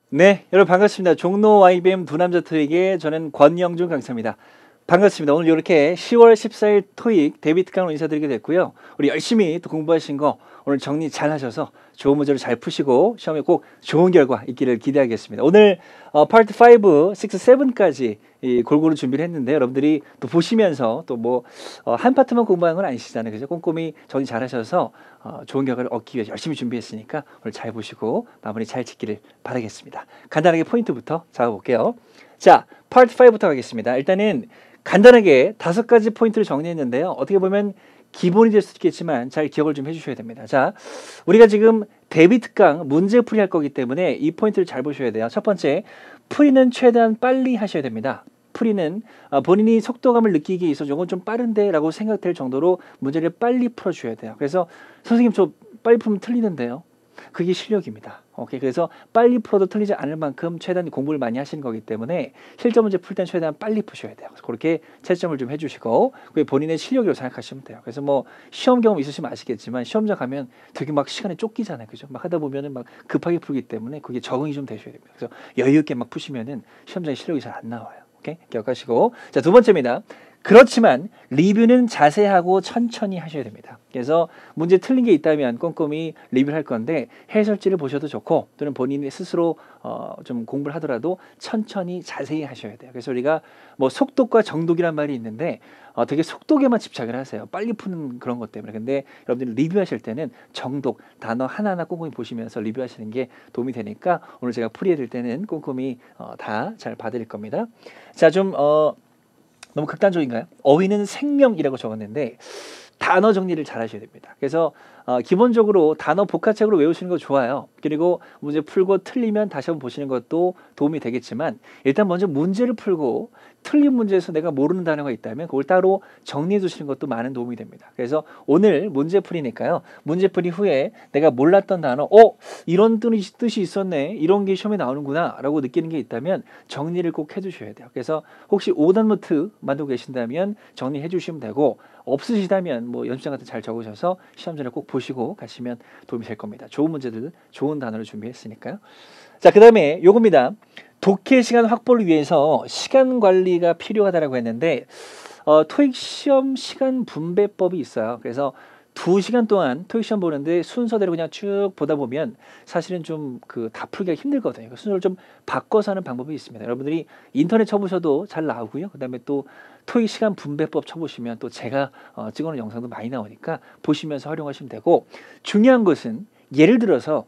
네, 여러분 반갑습니다. 종로 YBM 두 남자 토익의 저는 권영준 강사입니다. 반갑습니다. 오늘 이렇게 10월 14일 토익 데뷔 특강으로 인사드리게 됐고요. 우리 열심히 또 공부하신 거 오늘 정리 잘 하셔서 좋은 문제를 잘 푸시고 시험에 꼭 좋은 결과 있기를 기대하겠습니다. 오늘 파트 5, 6, 7까지 골고루 준비를 했는데 여러분들이 또 보시면서 또 뭐 한 파트만 공부하는 건 아니시잖아요. 그죠? 꼼꼼히 정리 잘 하셔서 좋은 결과를 얻기 위해서 열심히 준비했으니까 오늘 잘 보시고 마무리 잘 짓기를 바라겠습니다. 간단하게 포인트부터 잡아볼게요. 자, 파트 5부터 가겠습니다. 일단은 간단하게 5가지 포인트를 정리했는데요. 어떻게 보면 기본이 될 수도 있겠지만 잘 기억을 좀 해주셔야 됩니다. 자, 우리가 지금 데뷔 특강 문제 풀이 할 거기 때문에 이 포인트를 잘 보셔야 돼요. 첫 번째, 풀이는 최대한 빨리 하셔야 됩니다. 풀이는 본인이 속도감을 느끼기에 있어서 이건 좀 빠른데 라고 생각될 정도로 문제를 빨리 풀어줘야 돼요. 그래서 선생님 저 빨리 풀면 틀리는데요. 그게 실력입니다. 오케이. 그래서 빨리 풀어도 틀리지 않을 만큼 최대한 공부를 많이 하시는 거기 때문에 실전 문제 풀 때는 최대한 빨리 푸셔야 돼요. 그래서 그렇게 채점을 좀 해주시고 그게 본인의 실력이라고 생각하시면 돼요. 그래서 뭐 시험 경험 있으시면 아시겠지만 시험장 가면 되게 막 시간에 쫓기잖아요. 그죠? 막 하다 보면은 막 급하게 풀기 때문에 그게 적응이 좀 되셔야 됩니다. 그래서 여유 있게 막 푸시면은 시험장에 실력이 잘 안 나와요. 오케이? 기억하시고. 자, 두 번째입니다. 그렇지만 리뷰는 자세하고 천천히 하셔야 됩니다. 그래서 문제 틀린 게 있다면 꼼꼼히 리뷰를 할 건데 해설지를 보셔도 좋고 또는 본인이 스스로 좀 공부를 하더라도 천천히 자세히 하셔야 돼요. 그래서 우리가 뭐 속독과 정독이란 말이 있는데 되게 속독에만 집착을 하세요. 빨리 푸는 그런 것 때문에. 근데 여러분들이 리뷰하실 때는 정독, 단어 하나하나 꼼꼼히 보시면서 리뷰하시는 게 도움이 되니까 오늘 제가 풀이해드릴 때는 꼼꼼히 다 잘 봐드릴 겁니다. 자, 좀 너무 극단적인가요? 어휘는 생명이라고 적었는데 단어 정리를 잘 하셔야 됩니다. 그래서 기본적으로 단어 복화책으로 외우시는 거 좋아요. 그리고 문제 풀고 틀리면 다시 한번 보시는 것도 도움이 되겠지만 일단 먼저 문제를 풀고 틀린 문제에서 내가 모르는 단어가 있다면 그걸 따로 정리해 두시는 것도 많은 도움이 됩니다. 그래서 오늘 문제 풀이니까요. 문제 풀이 후에 내가 몰랐던 단어 이런 뜻이 있었네. 이런 게 시험에 나오는구나 라고 느끼는 게 있다면 정리를 꼭 해주셔야 돼요. 그래서 혹시 오답 노트 만들고 계신다면 정리해 주시면 되고 없으시다면 뭐 연습장 같은 잘 적으셔서 시험 전에 꼭 보시고 가시면 도움이 될 겁니다. 좋은 문제들, 좋은 단어를 준비했으니까요. 자, 그 다음에 요겁니다. 독해 시간 확보를 위해서 시간 관리가 필요하다라고 했는데 토익 시험 시간 분배법이 있어요. 그래서 2시간 동안 토익 시험 보는데 순서대로 그냥 쭉 보다 보면 사실은 좀 다 풀기가 힘들거든요. 순서를 좀 바꿔서 하는 방법이 있습니다. 여러분들이 인터넷 쳐보셔도 잘 나오고요. 그 다음에 또 토익 시간 분배법 쳐보시면 또 제가 찍어놓은 영상도 많이 나오니까 보시면서 활용하시면 되고 중요한 것은 예를 들어서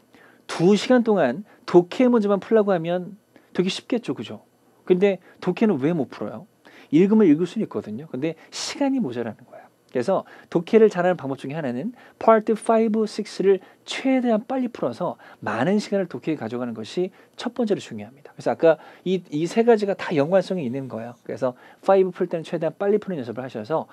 2시간 동안 독해 문제만 풀라고 하면 되게 쉽겠죠. 그죠? 근데 독해는 왜 못 풀어요? 읽으면 읽을 수는 있거든요. 근데 시간이 모자라는 거예요. 그래서 독해를 잘하는 방법 중에 하나는 파트 5, 6를 최대한 빨리 풀어서 많은 시간을 독해에 가져가는 것이 첫 번째로 중요합니다. 그래서 아까 이 세 가지가 다 연관성이 있는 거예요. 그래서 5 풀 때는 최대한 빨리 푸는 연습을 하셔서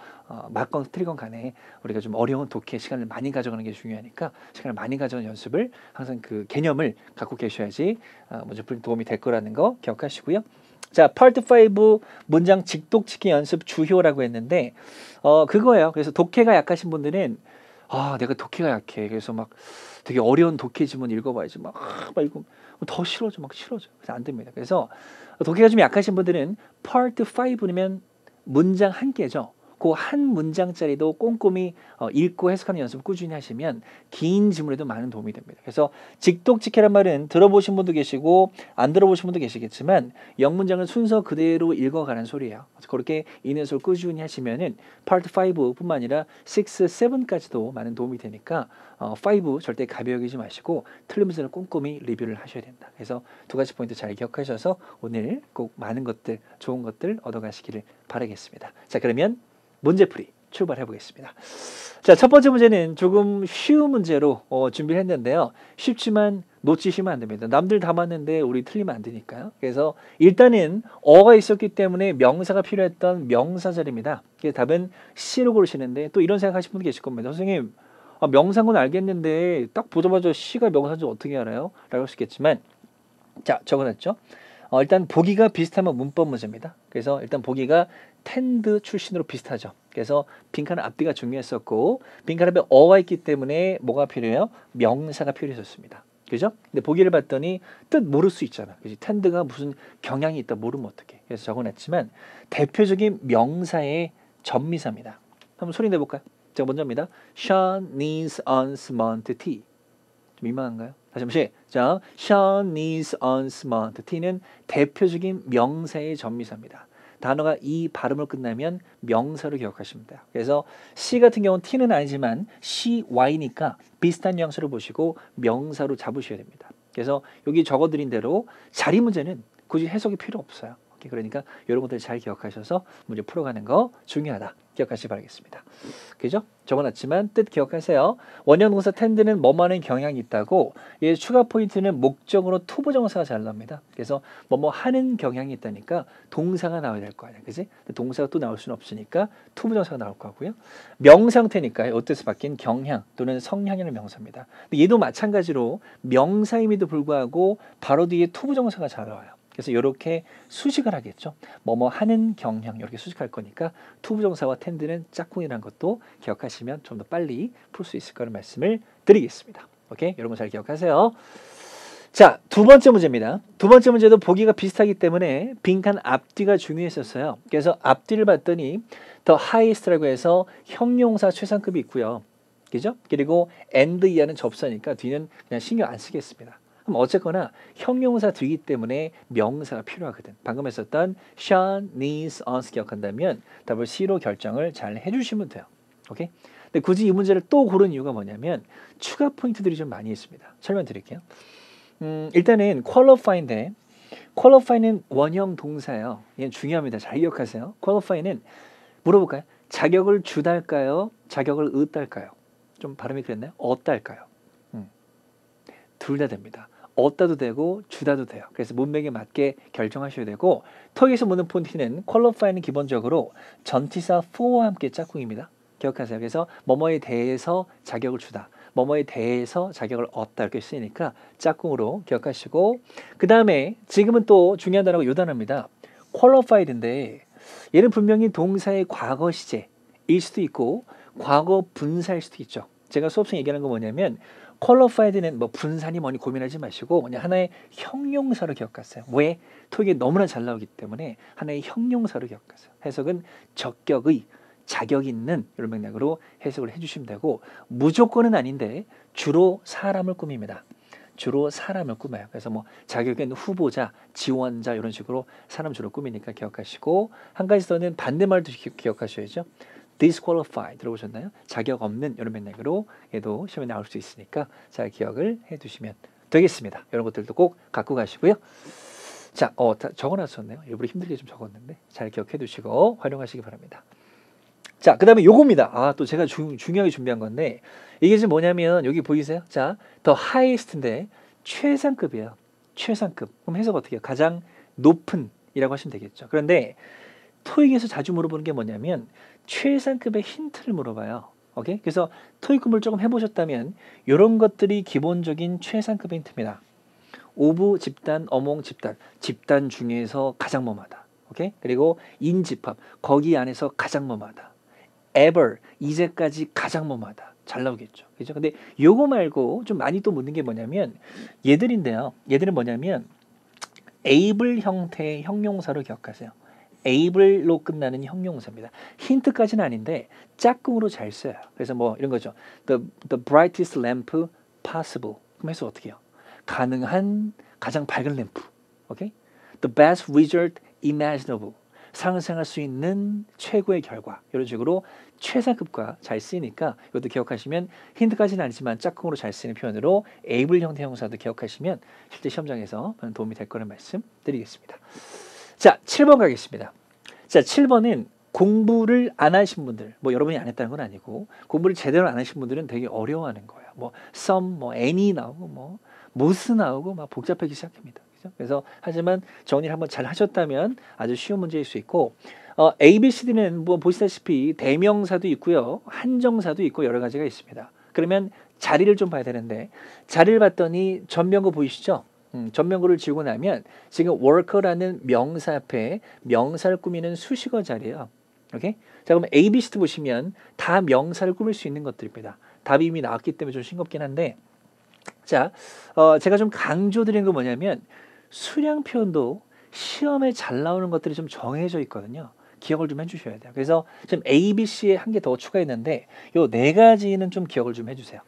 맞건 틀리건 간에 우리가 좀 어려운 독해 시간을 많이 가져가는 게 중요하니까 시간을 많이 가져가는 연습을 항상 그 개념을 갖고 계셔야지 문제 풀 도움이 될 거라는 거 기억하시고요. 자, 파트 5 문장 직독 치기 연습 주효라고 했는데 그거예요. 그래서 독해가 약하신 분들은 내가 독해가 약해. 그래서 막 되게 어려운 독해 지문 읽어봐야지 막 이거 더 싫어져 막 싫어져. 그래서 안 됩니다. 그래서 독해가 좀 약하신 분들은 파트 5면 문장 한 개죠. 그 한 문장짜리도 꼼꼼히 읽고 해석하는 연습을 꾸준히 하시면 긴 지문에도 많은 도움이 됩니다. 그래서 직독직해란 말은 들어보신 분도 계시고 안 들어보신 분도 계시겠지만 영문장을 순서 그대로 읽어가는 소리예요. 그렇게 인해서 꾸준히 하시면은 파트 5뿐만 아니라 6, 7까지도 많은 도움이 되니까 5 절대 가벼워 여기지 마시고 틀린 문제는 꼼꼼히 리뷰를 하셔야 된다. 그래서 2가지 포인트 잘 기억하셔서 오늘 꼭 많은 것들, 좋은 것들 얻어가시기를 바라겠습니다. 자, 그러면 문제풀이 출발해 보겠습니다. 자, 첫 번째 문제는 조금 쉬운 문제로 준비를 했는데요. 쉽지만 놓치시면 안 됩니다. 남들 다 맞는데 우리 틀리면 안 되니까요. 그래서 일단은 어가 있었기 때문에 명사가 필요했던 명사절입니다. 그래서 답은 C로 고르시는데 또 이런 생각하시는 분 계실 겁니다. 선생님, 명사인 건 알겠는데 딱 보자마자 C가 명사인지 어떻게 알아요? 라고 할 수 있겠지만 자, 적어놨죠? 일단 보기가 비슷하면 문법 문제입니다. 그래서 일단 보기가 텐드 출신으로 비슷하죠. 그래서 빈칸 앞뒤가 중요했었고 빈칸 앞에 어가 있기 때문에 뭐가 필요해요? 명사가 필요했었습니다. 그죠? 근데 보기를 봤더니 뜻 모를 수 있잖아. 그지? 텐드가 무슨 경향이 있다 모르면 어떡해. 그래서 적어놨지만 대표적인 명사의 전미사입니다. 한번 소리 내볼까요? 자, 먼저입니다. Sean needs unsmart tea. 좀 민망한가요? 다시 한번 시작. Sean needs unsmart tea는 대표적인 명사의 전미사입니다. 단어가 이 발음을 끝나면 명사로 기억하시면 돼요. 그래서 C 같은 경우는 T는 아니지만 CY니까 비슷한 뉘앙스를 보시고 명사로 잡으셔야 됩니다. 그래서 여기 적어드린 대로 자리 문제는 굳이 해석이 필요 없어요. 그러니까 이런 것들 잘 기억하셔서 문제 풀어가는 거 중요하다. 기억하시기 바라겠습니다. 그죠? 적어놨지만 뜻 기억하세요. 원형 동사 텐드는 뭐뭐하는 경향이 있다고 얘 추가 포인트는 목적으로 투부정사가 잘 나옵니다. 그래서 뭐뭐 하는 경향이 있다니까 동사가 나와야 될 거 아니야. 그지? 동사가 또 나올 수는 없으니까 투부정사가 나올 거고요. 명상태니까 어때서 바뀐 경향 또는 성향이라는 명사입니다. 근데 얘도 마찬가지로 명사임에도 불구하고 바로 뒤에 투부정사가 잘 나와요. 그래서 이렇게 수식을 하겠죠. 뭐뭐 하는 경향 이렇게 수식할 거니까 투부정사와 텐드는 짝꿍이라는 것도 기억하시면 좀 더 빨리 풀 수 있을 거라는 말씀을 드리겠습니다. 오케이? 여러분 잘 기억하세요. 자, 두 번째 문제입니다. 두 번째 문제도 보기가 비슷하기 때문에 빈칸 앞뒤가 중요했었어요. 그래서 앞뒤를 봤더니 the highest라고 해서 형용사 최상급이 있고요. 그죠? 그리고 and 이하는 접사니까 뒤는 그냥 신경 안 쓰겠습니다. 그럼 어쨌거나 형용사 뒤이기 때문에 명사가 필요하거든. 방금 했었던 Sean needs us 기억한다면 답을 C로 결정을 잘 해주시면 돼요. 오케이? 근데 굳이 이 문제를 또 고른 이유가 뭐냐면 추가 포인트들이 좀 많이 있습니다. 설명드릴게요. 일단은 qualify인데 qualify는 원형 동사예요. 얘는 중요합니다. 잘 기억하세요. qualify는 물어볼까요? 자격을 주달까요? 자격을 얻달까요? 좀 발음이 그랬나요? 얻달까요? 둘 다 됩니다. 얻다도 되고 주다도 돼요. 그래서 문맥에 맞게 결정하셔야 되고 토익에서 묻는 포인트는 qualify는 기본적으로 전치사 for와 함께 짝꿍입니다. 기억하세요. 그래서 뭐뭐에 대해서 자격을 주다. 뭐뭐에 대해서 자격을 얻다 이렇게 쓰이니까 짝꿍으로 기억하시고 그 다음에 지금은 또 중요한 단어가 이 단어입니다. qualified인데 얘는 분명히 동사의 과거 시제일 수도 있고 과거 분사일 수도 있죠. 제가 수업생 얘기하는 건 뭐냐면 qualified는 뭐 분산이 뭐니 고민하지 마시고 그냥 하나의 형용사로 기억하세요. 왜? 토익에 너무나 잘 나오기 때문에 하나의 형용사로 기억하세요. 해석은 적격의, 자격 있는 이런 맥락으로 해석을 해주시면 되고 무조건은 아닌데 주로 사람을 꾸밉니다. 주로 사람을 꾸며요. 그래서 뭐 자격 있는 후보자, 지원자 이런 식으로 사람 주로 꾸미니까 기억하시고 한 가지 더는 반대말도 기억하셔야죠. disqualified 들어보셨나요? 자격 없는 이런 맥락으로 얘도 시험에 나올 수 있으니까 잘 기억을 해두시면 되겠습니다. 이런 것들도 꼭 갖고 가시고요. 자, 다 적어놨었네요. 일부러 힘들게 좀 적었는데 잘 기억해 두시고 활용하시기 바랍니다. 자, 그 다음에 요겁니다. 또 제가 중요하게 준비한 건데 이게 지금 뭐냐면 여기 보이세요? 자, the highest인데 최상급이에요. 최상급. 그럼 해석 어떻게 해요? 가장 높은 이라고 하시면 되겠죠. 그런데 토익에서 자주 물어보는 게 뭐냐면 최상급의 힌트를 물어봐요. 오케이? 그래서 토익 공부를 조금 해보셨다면 이런 것들이 기본적인 최상급의 힌트입니다. 오부, 집단, 어몽, 집단. 집단 중에서 가장 뭐마다. 오케이? 그리고 인집합. 거기 안에서 가장 뭐마다. ever. 이제까지 가장 뭐마다. 잘 나오겠죠. 그죠? 근데 요거 말고 좀 많이 또 묻는 게 뭐냐면 얘들인데요. 얘들은 뭐냐면 able 형태의 형용사로 기억하세요. able로 끝나는 형용사입니다. 힌트까지는 아닌데 짝꿍으로 잘 써요. 그래서 뭐 이런 거죠. The brightest lamp possible. 그럼 해서 어떻게 해요? 가능한 가장 밝은 램프. 오케이? The best result imaginable. 상상할 수 있는 최고의 결과. 이런 식으로 최상급과 잘 쓰이니까 이것도 기억하시면 힌트까지는 아니지만 짝꿍으로 잘 쓰이는 표현으로 able 형태 형용사도 기억하시면 실제 시험장에서 많은 도움이 될 거라는 말씀 드리겠습니다. 자, 7번 가겠습니다. 자, 7번은 공부를 안 하신 분들, 뭐 여러분이 안 했다는 건 아니고 공부를 제대로 안 하신 분들은 되게 어려워하는 거예요. 뭐 some, 뭐 any 나오고 뭐 most 나오고 막 복잡하기 시작합니다. 그죠? 그래서 하지만 정리를 한번 잘 하셨다면 아주 쉬운 문제일 수 있고 A, B, C, D는 뭐 보시다시피 대명사도 있고요. 한정사도 있고 여러 가지가 있습니다. 그러면 자리를 좀 봐야 되는데 자리를 봤더니 전명구 보이시죠? 전명구를 지우고 나면 지금 worker라는 명사 앞에 명사를 꾸미는 수식어 자리예요. 오케이? 자, 그러면 A, B, C도 보시면 다 명사를 꾸밀 수 있는 것들입니다. 답이 이미 나왔기 때문에 좀 싱겁긴 한데 자, 제가 좀 강조드린 건 뭐냐면 수량 표현도 시험에 잘 나오는 것들이 좀 정해져 있거든요. 기억을 좀 해주셔야 돼요. 그래서 지금 A, B, C에 한 개 더 추가했는데 요 네 가지는 좀 기억을 좀 해주세요.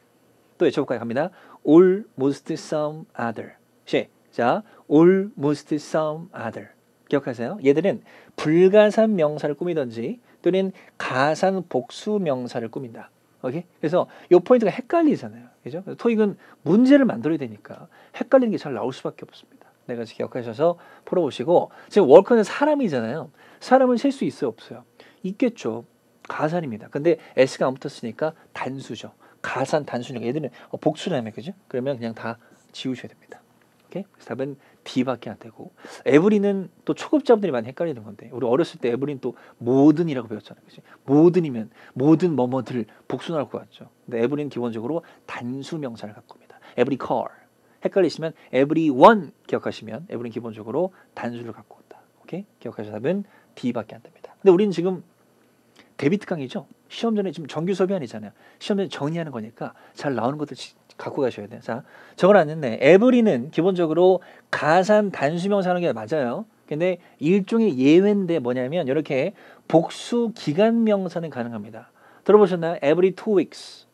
또 외쳐볼까요? 갑니다. all, most, some, other. 시작. all, most, some, other. 기억하세요? 얘들은 불가산 명사를 꾸미든지 또는 가산 복수 명사를 꾸민다. 오케이? 그래서 요 포인트가 헷갈리잖아요. 그죠? 토익은 문제를 만들어야 되니까 헷갈리는 게 잘 나올 수밖에 없습니다. 네 가지 기억하셔서 풀어보시고 지금 워커는 사람이잖아요. 사람은 셀 수 있어요? 없어요? 있겠죠. 가산입니다. 근데 S가 안 붙었으니까 단수죠. 가산 단수니까 얘들은 복수라며 그죠? 그러면 그냥 다 지우셔야 됩니다. 오케이? 그래서 답은 D밖에 안 되고 에브리는 또 초급자분들이 많이 헷갈리는 건데 우리 어렸을 때 에브리는 또 모든이라고 배웠잖아요. 그치? 모든이면 모든 뭐뭐들 복수 나올 것 같죠. 근데 에브리는 기본적으로 단수 명사를 갖고 옵니다. every car. 헷갈리시면 everyone 기억하시면 에브리는 기본적으로 단수를 갖고 온다. 오케이? 기억하셔서 답은 D밖에 안 됩니다. 근데 우리는 지금 데비트 강의죠. 시험 전에 지금 정규 수업이 아니잖아요. 시험 전에 정리하는 거니까 잘 나오는 것들 갖고 가셔야 돼요. 자, 적어놨는데 에브리는 기본적으로 가산 단수명사 하는 게 맞아요. 근데 일종의 예외인데 뭐냐면 이렇게 복수 기간 명사는 가능합니다. 들어보셨나요? every 2 weeks,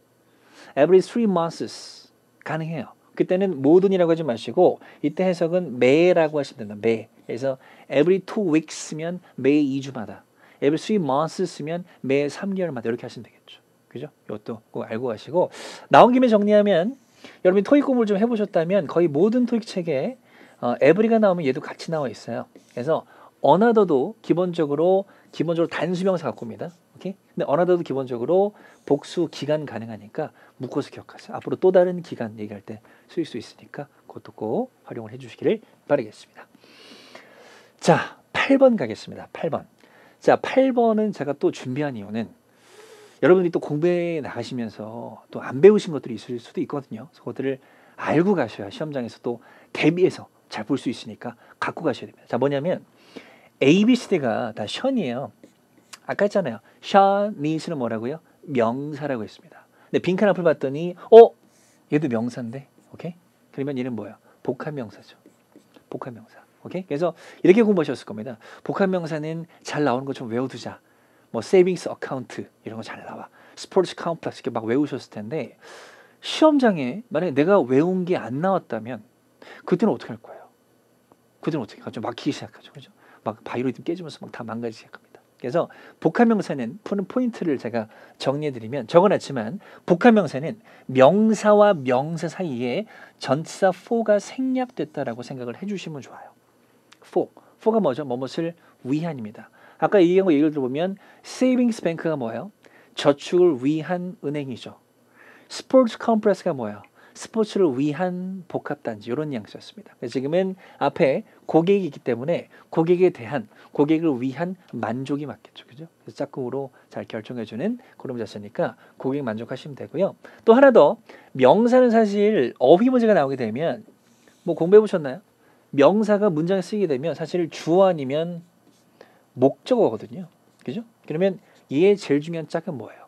every 3 months 가능해요. 그때는 모든이라고 하지 마시고 이때 해석은 매라고 하시면 된다. 매. 그래서 every 2 weeks면 매 2주마다. every 3 months 쓰면 매 3개월마다 이렇게 하시면 되겠죠. 그죠? 이것도 꼭 알고 가시고 나온 김에 정리하면 여러분이 토익 공부를 좀 해보셨다면 거의 모든 토익 책에 every가 나오면 얘도 같이 나와 있어요. 그래서 another도 기본적으로 단수명사 갖고 옵니다. 오케이? 근데 another도 기본적으로 복수 기간 가능하니까 묶어서 기억하세요. 앞으로 또 다른 기간 얘기할 때 쓰일 수 있으니까 그것도 꼭 활용을 해주시기를 바라겠습니다. 자, 8번 가겠습니다. 8번. 자, 8번은 제가 또 준비한 이유는 여러분들이 또 공부에 나가시면서 또 안 배우신 것들이 있을 수도 있거든요. 그래서 그것들을 알고 가셔야 시험장에서 또 대비해서 잘 볼 수 있으니까 갖고 가셔야 됩니다. 자, 뭐냐면 A, B, C가 다 션이에요. 아까 했잖아요. 션, 니스는 뭐라고요? 명사라고 했습니다. 근데 빈칸 앞을 봤더니 얘도 명사인데? 오케이? 그러면 얘는 뭐야? 복합명사죠. 복합명사. 오케이? 그래서 이렇게 공부하셨을 겁니다. 복합명사는 잘 나오는 거 좀 외워두자. 뭐 세이빙스 어카운트 이런 거 잘 나와. 스포츠 컴플렉스 이렇게 막 외우셨을 텐데 시험장에 만약에 내가 외운 게 안 나왔다면 그때는 어떻게 할 거예요? 그때는 어떻게 하죠? 막히기 시작하죠. 그죠? 막 바이오리듬 깨지면서 막 다 망가지기 시작합니다. 그래서 복합명사는 푸는 포인트를 제가 정리해드리면 적어놨지만 복합명사는 명사와 명사 사이에 전치사 for가 생략됐다라고 생각을 해주시면 좋아요. for가 뭐죠? 뭐뭇을 위한입니다. 아까 얘기한 거 예를 들어보면 세이빙스 뱅크가 뭐예요? 저축을 위한 은행이죠. 스포츠 컴플렉스가 뭐예요? 스포츠를 위한 복합단지 이런 뉘앙스였습니다. 지금은 앞에 고객이 있기 때문에 고객을 위한 만족이 맞겠죠. 그죠? 그래서 짝꿍으로 잘 결정해주는 그런 자체니까 고객 만족하시면 되고요. 또 하나 더 명사는 사실 어휘 문제가 나오게 되면 뭐 공부해 보셨나요? 명사가 문장에 쓰이게 되면 사실 주어 아니면 목적어거든요. 그죠? 그러면 얘의 제일 중요한 짝은 뭐예요?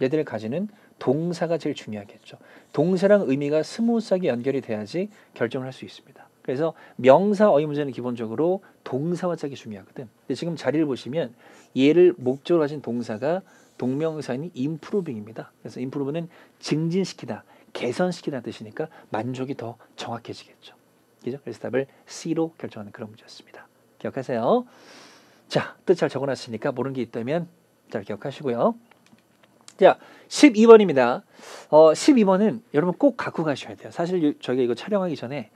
얘들을 가지는 동사가 제일 중요하겠죠. 동사랑 의미가 스무스하게 연결이 돼야지 결정을 할 수 있습니다. 그래서 명사 어휘 문제는 기본적으로 동사와 짝이 중요하거든. 근데 지금 자리를 보시면 얘를 목적으로 가진 동사가 동명사인 improving입니다. 그래서 improve는 증진시키다, 개선시키다는 뜻이니까 만족이 더 정확해지겠죠. 그죠? 그래서 답을 C로 결정하는 그런 문제였습니다. 기억하세요. 자, 뜻 잘 적어놨으니까 모르는 게 있다면 잘 기억하시고요. 자, 12번입니다. 12번은 여러분 꼭 갖고 가셔야 돼요. 사실 저희가 이거 촬영하기 전에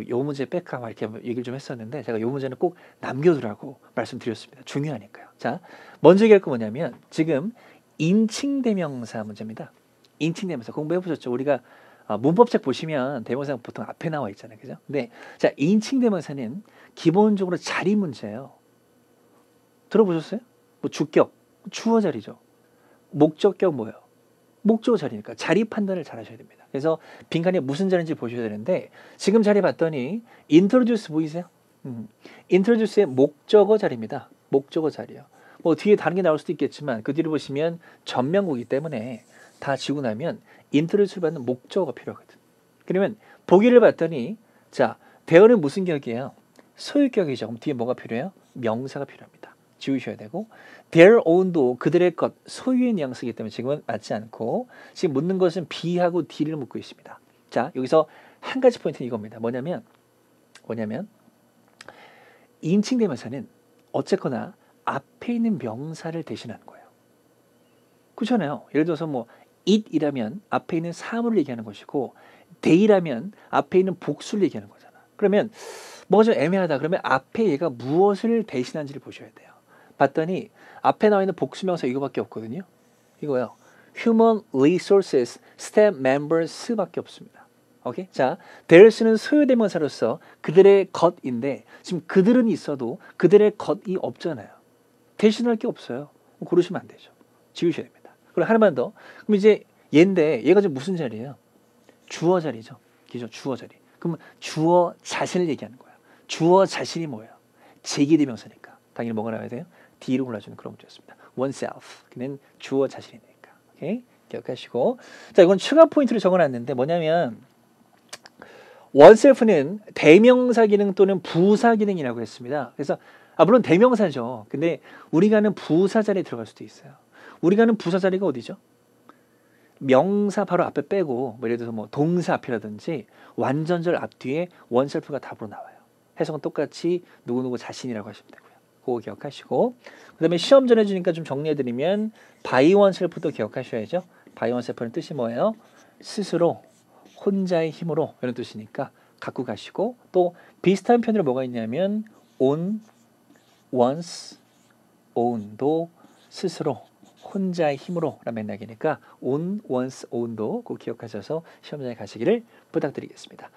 요 문제 뺄까 막 이렇게 얘기를 좀 했었는데 제가 요 문제는 꼭 남겨두라고 말씀드렸습니다. 중요하니까요. 자, 먼저 얘기할 거 뭐냐면 지금 인칭대명사 문제입니다. 인칭대명사 공부해보셨죠? 우리가 문법책 보시면 대명사가 보통 앞에 나와 있잖아요. 그죠? 근데 자, 인칭대명사는 기본적으로 자리 문제예요. 들어보셨어요? 뭐 주격, 주어 자리죠. 목적격 뭐예요? 목적어 자리니까 자리 판단을 잘 하셔야 됩니다. 그래서 빈칸에 무슨 자리인지 보셔야 되는데 지금 자리 봤더니 introduce 보이세요? introduce의 목적어 자리입니다. 목적어 자리요. 뭐 뒤에 다른 게 나올 수도 있겠지만 그 뒤를 보시면 전명구이기 때문에 다 지고 나면 introduce를 받는 목적어가 필요하거든. 그러면 보기를 봤더니 자, there는 무슨 격이에요? 소유격이죠. 그럼 뒤에 뭐가 필요해요? 명사가 필요합니다. 지우셔야 되고 their own도 그들의 것, 소유의 뉘앙스이기 때문에 지금은 맞지 않고 지금 묻는 것은 be하고 d를 묻고 있습니다. 자, 여기서 한 가지 포인트는 이겁니다. 뭐냐면 인칭 대명사는 어쨌거나 앞에 있는 명사를 대신하는 거예요. 그렇잖아요. 예를 들어서 뭐 it이라면 앞에 있는 사물을 얘기하는 것이고 they라면 앞에 있는 복수를 얘기하는 거잖아. 그러면 뭐가 좀 애매하다. 그러면 앞에 얘가 무엇을 대신한지를 보셔야 돼요. 봤더니 앞에 나와 있는 복수명사 이거밖에 없거든요. 이거요. Human Resources Staff Members밖에 없습니다. 오케이? 자, there's는 소유대명사로서 그들의 것인데 지금 그들은 있어도 그들의 것이 없잖아요. 대신할 게 없어요. 고르시면 안 되죠. 지우셔야 됩니다. 그리고 하나만 더. 그럼 이제 얘인데 얘가 지금 무슨 자리예요? 주어 자리죠. 그죠? 주어 자리. 그럼 주어 자신을 얘기하는 거야. 주어 자신이 뭐예요? 제기대명사니까. 당연히 뭐가 나와야 돼요? D를 골라주는 그런 문제였습니다. oneself. 그는 주어 자신이니까. 오케이? 기억하시고. 자, 이건 추가 포인트를 적어놨는데 뭐냐면 oneself는 대명사 기능 또는 부사 기능이라고 했습니다. 그래서 물론 대명사죠. 근데 우리가 하는 부사 자리에 들어갈 수도 있어요. 우리가 하는 부사 자리가 어디죠? 명사 바로 앞에 빼고 예를 들어서 뭐 동사 앞이라든지 완전절 앞뒤에 oneself가 답으로 나와요. 해석은 똑같이 누구누구 자신이라고 하시면 되고요. 그거 기억하시고 그 다음에 시험 전에 주니까 좀 정리해드리면 by oneself도 기억하셔야죠. by oneself는 뜻이 뭐예요? 스스로 혼자의 힘으로 이런 뜻이니까 갖고 가시고 또 비슷한 편으로 뭐가 있냐면 on one's own도 스스로 혼자의 힘으로 라는 맥락이니까 on one's own도 꼭 기억하셔서 시험장에 가시기를 부탁드리겠습니다.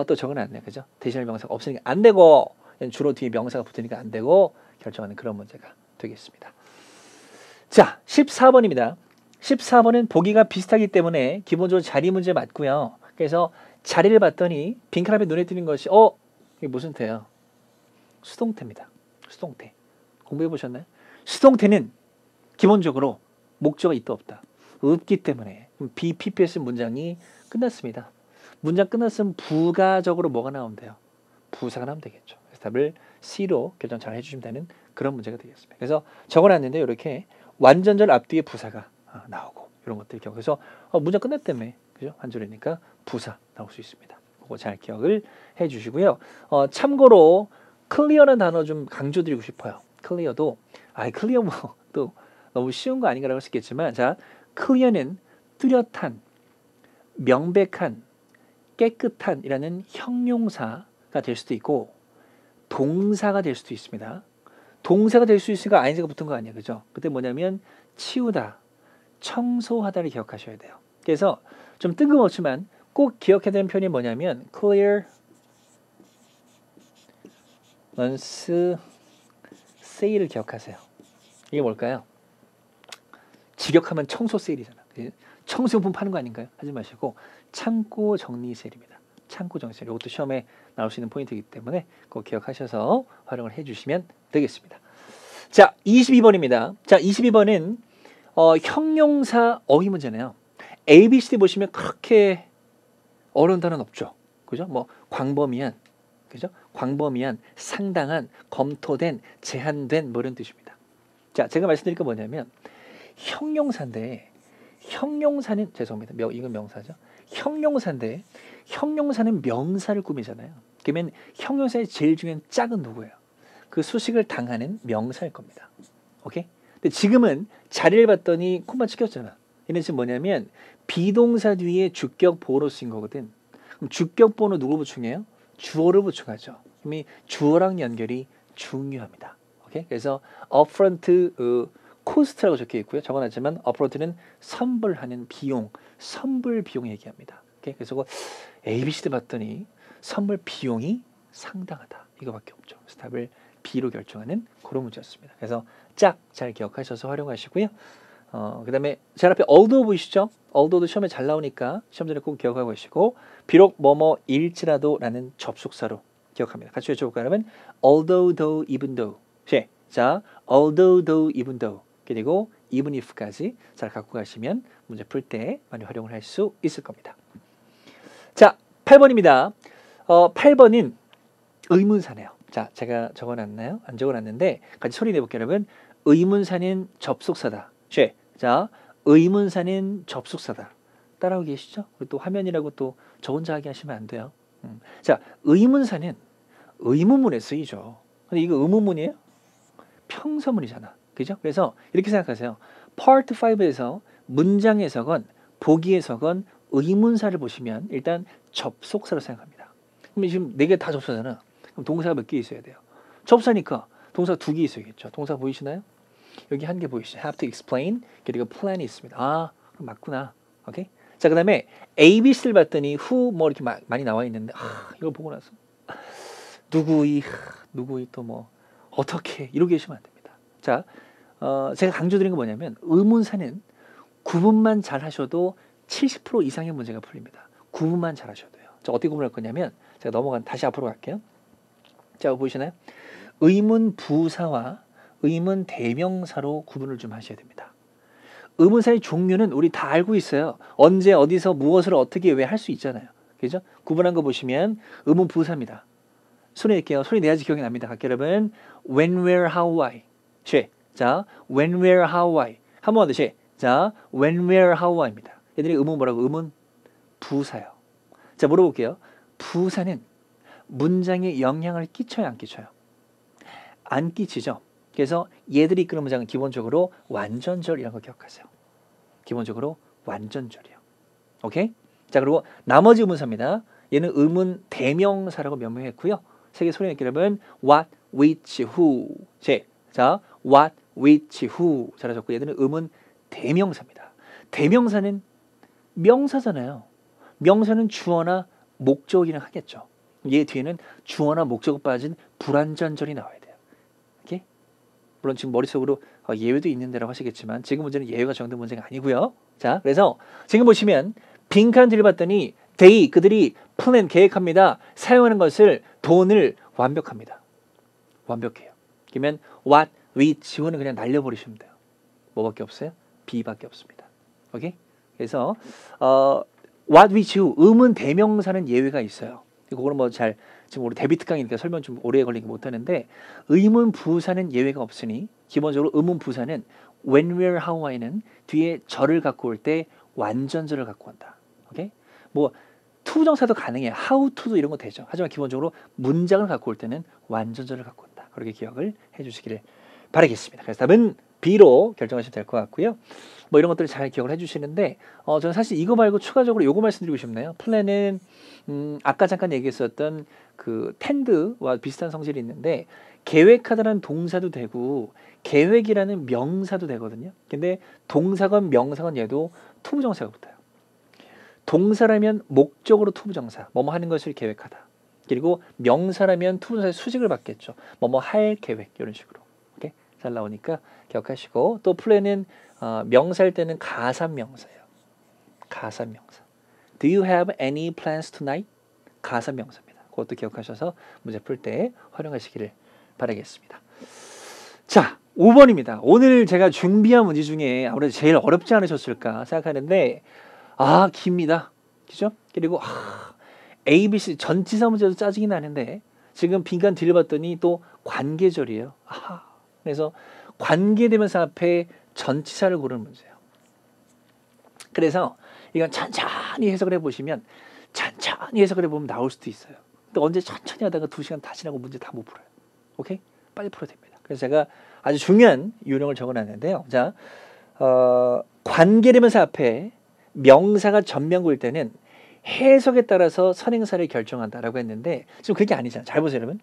또 적어놨네요. 그죠? 대신할 명사가 없으니까 안 되고 주로 뒤에 명사가 붙으니까 안 되고 결정하는 그런 문제가 되겠습니다. 자, 14번입니다. 14번은 보기가 비슷하기 때문에 기본적으로 자리 문제 맞고요. 그래서 자리를 봤더니 빈칸 앞에 눈에 띄는 것이 이게 무슨 태예요? 수동태입니다. 수동태. 공부해 보셨나요? 수동태는 기본적으로 목적어 있다 없다. 없기 때문에 BPPS 문장이 끝났습니다. 문장 끝났으면 부가적으로 뭐가 나오면 돼요? 부사가 나오면 되겠죠. 그래서 답을 C로 결정 잘 해주시면 되는 그런 문제가 되겠습니다. 그래서 적어놨는데 이렇게 완전절 앞뒤에 부사가 나오고 이런 것들 기억해서 문장 끝났다며. 그죠? 한 줄이니까 부사 나올 수 있습니다. 그거 잘 기억을 해주시고요. 참고로 클리어라는 단어 좀 강조드리고 싶어요. 클리어도 클리어 뭐 또 너무 쉬운 거 아닌가라고 할 수 있겠지만 자, 클리어는 뚜렷한, 명백한, 깨끗한 이라는 형용사가 될 수도 있고 동사가 될 수도 있습니다. 동사가 될 수 있으니까 ing가 붙은 거 아니에요. 그죠? 그때 뭐냐면 치우다, 청소하다를 기억하셔야 돼요. 그래서 좀 뜬금없지만 꼭 기억해야 되는 표현이 뭐냐면 clear, 세일을 기억하세요. 이게 뭘까요? 직역하면 청소 세일이잖아. 청소용품 파는 거 아닌가요? 하지 마시고 창고 정리 세일입니다. 창고 정리 세일. 이것도 시험에 나올 수 있는 포인트이기 때문에 꼭 기억하셔서 활용을 해주시면 되겠습니다. 자, 22번입니다. 자, 22번은 형용사 어휘 문제네요. A, B, C, D 보시면 그렇게 어려운 단어는 없죠. 그죠? 뭐 광범위한, 그죠? 광범위한, 상당한, 검토된, 제한된 뭐 이런 뜻입니다. 자, 제가 말씀드릴 건 뭐냐면 형용사인데 형용사는 죄송합니다. 이건 명사죠. 형용사인데 형용사는 명사를 꾸미잖아요. 그러면 형용사의 제일 중요한 짝은 누구예요? 그 수식을 당하는 명사일 겁니다. 오케이? 근데 지금은 자리를 봤더니 콤마 찍혔잖아. 얘는 지금 뭐냐면 비동사 뒤에 주격 보어로 쓴 거거든. 그럼 주격 보어는 누구 보충해요? 주어를 보충하죠. 그럼 주어랑 연결이 중요합니다. 오케이? 그래서 upfront 코스트라고 적혀 있고요. 적어놨지만 upfront는 선불하는 비용, 선불 비용 얘기합니다. 오케이? 그래서 A, B, C, D 봤더니 선불 비용이 상당하다. 이거밖에 없죠. 그래서 답을 B로 결정하는 그런 문제였습니다. 그래서 짝 잘 기억하셔서 활용하시고요. 그 다음에 제 앞에 although 보이시죠? although도 시험에 잘 나오니까 시험 전에 꼭 기억하고 계시고 비록 뭐뭐일지라도 라는 접속사로 기억합니다. 같이 외쳐볼까요? 그러면 although, though, even though. 자, although, though, even though. 그리고 even if까지 잘 갖고 가시면 문제 풀 때 많이 활용을 할 수 있을 겁니다. 자, 8번입니다. 8번은 의문사네요. 자, 제가 적어놨나요? 안 적어놨는데 같이 소리 내볼게요, 여러분. 의문사는 접속사다. 자, 의문사는 접속사다. 따라오고 계시죠? 그리고 또 화면이라고 또 저 혼자 하게 하시면 안 돼요. 자, 의문사는 의문문에 쓰이죠. 근데 이거 의문문이에요? 평서문이잖아. 그죠? 그래서 이렇게 생각하세요. Part 5에서 문장에서건 보기에서건 의문사를 보시면 일단 접속사로 생각합니다. 그럼 지금 4개 다 접속사잖아. 그럼 동사가 몇 개 있어야 돼요? 접사니까 동사가 2개 있어야겠죠. 동사 보이시나요? 여기 1개 보이시죠? have to explain 그리고 plan이 있습니다. 아, 그럼 맞구나. 오케이? 자, 그 다음에 ABC를 봤더니 who 뭐 이렇게 많이 나와 있는데 이걸 보고 나서 누구이 또 뭐 어떻게 이러고 계시면 안 됩니다. 자, 제가 강조드린 건 뭐냐면 의문사는 구분만 잘 하셔도 70% 이상의 문제가 풀립니다. 구분만 잘 하셔도요. 자, 어떻게 구분할 거냐면 제가 다시 앞으로 갈게요. 자, 보이시나요? 의문 부사와 의문 대명사로 구분을 좀 하셔야 됩니다. 의문사의 종류는 우리 다 알고 있어요. 언제 어디서 무엇을 어떻게 왜 할 수 있잖아요. 그죠? 구분한 거 보시면 의문 부사입니다. 소리 낼게요. 소리 내야지 기억이 납니다. 갈게요, 여러분. When, where, how, why. 자, when, where, how, why. 한 번 더. 자, when, where, how, why입니다. 얘들이 의문 뭐라고? 의문 부사요. 자, 물어볼게요. 부사는 문장에 영향을 끼쳐요, 안 끼쳐요? 안 끼치죠. 그래서 얘들이 이끄는 문장은 기본적으로 완전절이라는 거 기억하세요. 기본적으로 완전절이요. 오케이? 자, 그리고 나머지 의문사입니다. 얘는 의문 대명사라고 명명했고요. 세 개 소리 낼게요, 여러분. What, which, who. 자, what, which, who. 잘하셨고 얘들은 의문 대명사입니다. 대명사는 명사잖아요. 명사는 주어나 목적이랑 하겠죠. 얘 뒤에는 주어나 목적이 빠진 불완전절이 나와야 돼요. 오케이? 물론 지금 머릿속으로 예외도 있는데라고 하시겠지만 지금 문제는 예외가 정된 문제가 아니고요. 자, 그래서 지금 보시면 빈칸 들이봤더니 그들이 플랜 계획합니다. 사용하는 것을 돈을 완벽합니다. 완벽해요. 그러면 what, which, who는 그냥 날려버리시면 돼요. 뭐밖에 없어요? B밖에 없습니다. 오케이? 그래서 what, which, who 의문 대명사는 예외가 있어요. 그거는 뭐 지금 우리 데비트 강의니까 설명 좀 오래 걸리게 못하는데 의문 부사는 예외가 없으니 기본적으로 의문 부사는 when, where, how, why는 뒤에 절을 갖고 올 때 완전절을 갖고 온다. 오케이? 뭐 투부정사도 가능해요. how to도 이런 거 되죠. 하지만 기본적으로 문장을 갖고 올 때는 완전절을 갖고 온다. 그렇게 기억을 해주시기를 바라겠습니다. 그래서 답은 B로 결정하시면 될 것 같고요. 뭐 이런 것들을 잘 기억을 해주시는데 저는 사실 이거 말고 추가적으로 요거 말씀드리고 싶네요. 플랜은 아까 잠깐 얘기했었던 그 텐드와 비슷한 성질이 있는데 계획하다라는 동사도 되고 계획이라는 명사도 되거든요. 근데 동사건 명사건 얘도 투부정사가 붙어요. 동사라면 목적으로 투부정사, 뭐뭐 하는 것을 계획하다. 그리고 명사라면 투부정사의 수직을 받겠죠. 뭐뭐 할 계획 이런 식으로. 오케이? 잘 나오니까 기억하시고 또 플랜은 명사일 때는 가산명사예요. 가산명사. Do you have any plans tonight? 가산명사입니다. 그것도 기억하셔서 문제 풀 때 활용하시기를 바라겠습니다. 자, 5번입니다. 오늘 제가 준비한 문제 중에 아무래도 제일 어렵지 않으셨을까 생각하는데 깁니다. 그죠? 그리고 ABC 전치사 문제도 짜증이 나는데 지금 빈칸 들여봤더니 또 관계절이에요. 그래서 관계대명사 앞에 전치사를 고르는 문제예요. 그래서 이건 천천히 해석을 해보시면 천천히 해석을 해보면 나올 수도 있어요. 근데 언제 천천히 하다가 2시간 다 지나고 문제 다 못 풀어요. 오케이? 빨리 풀어야 됩니다. 그래서 제가 아주 중요한 요령을 적어놨는데요. 자, 관계대명사 앞에 명사가 전명구일 때는 해석에 따라서 선행사를 결정한다라고 했는데 지금 그게 아니잖아요. 잘 보세요, 여러분.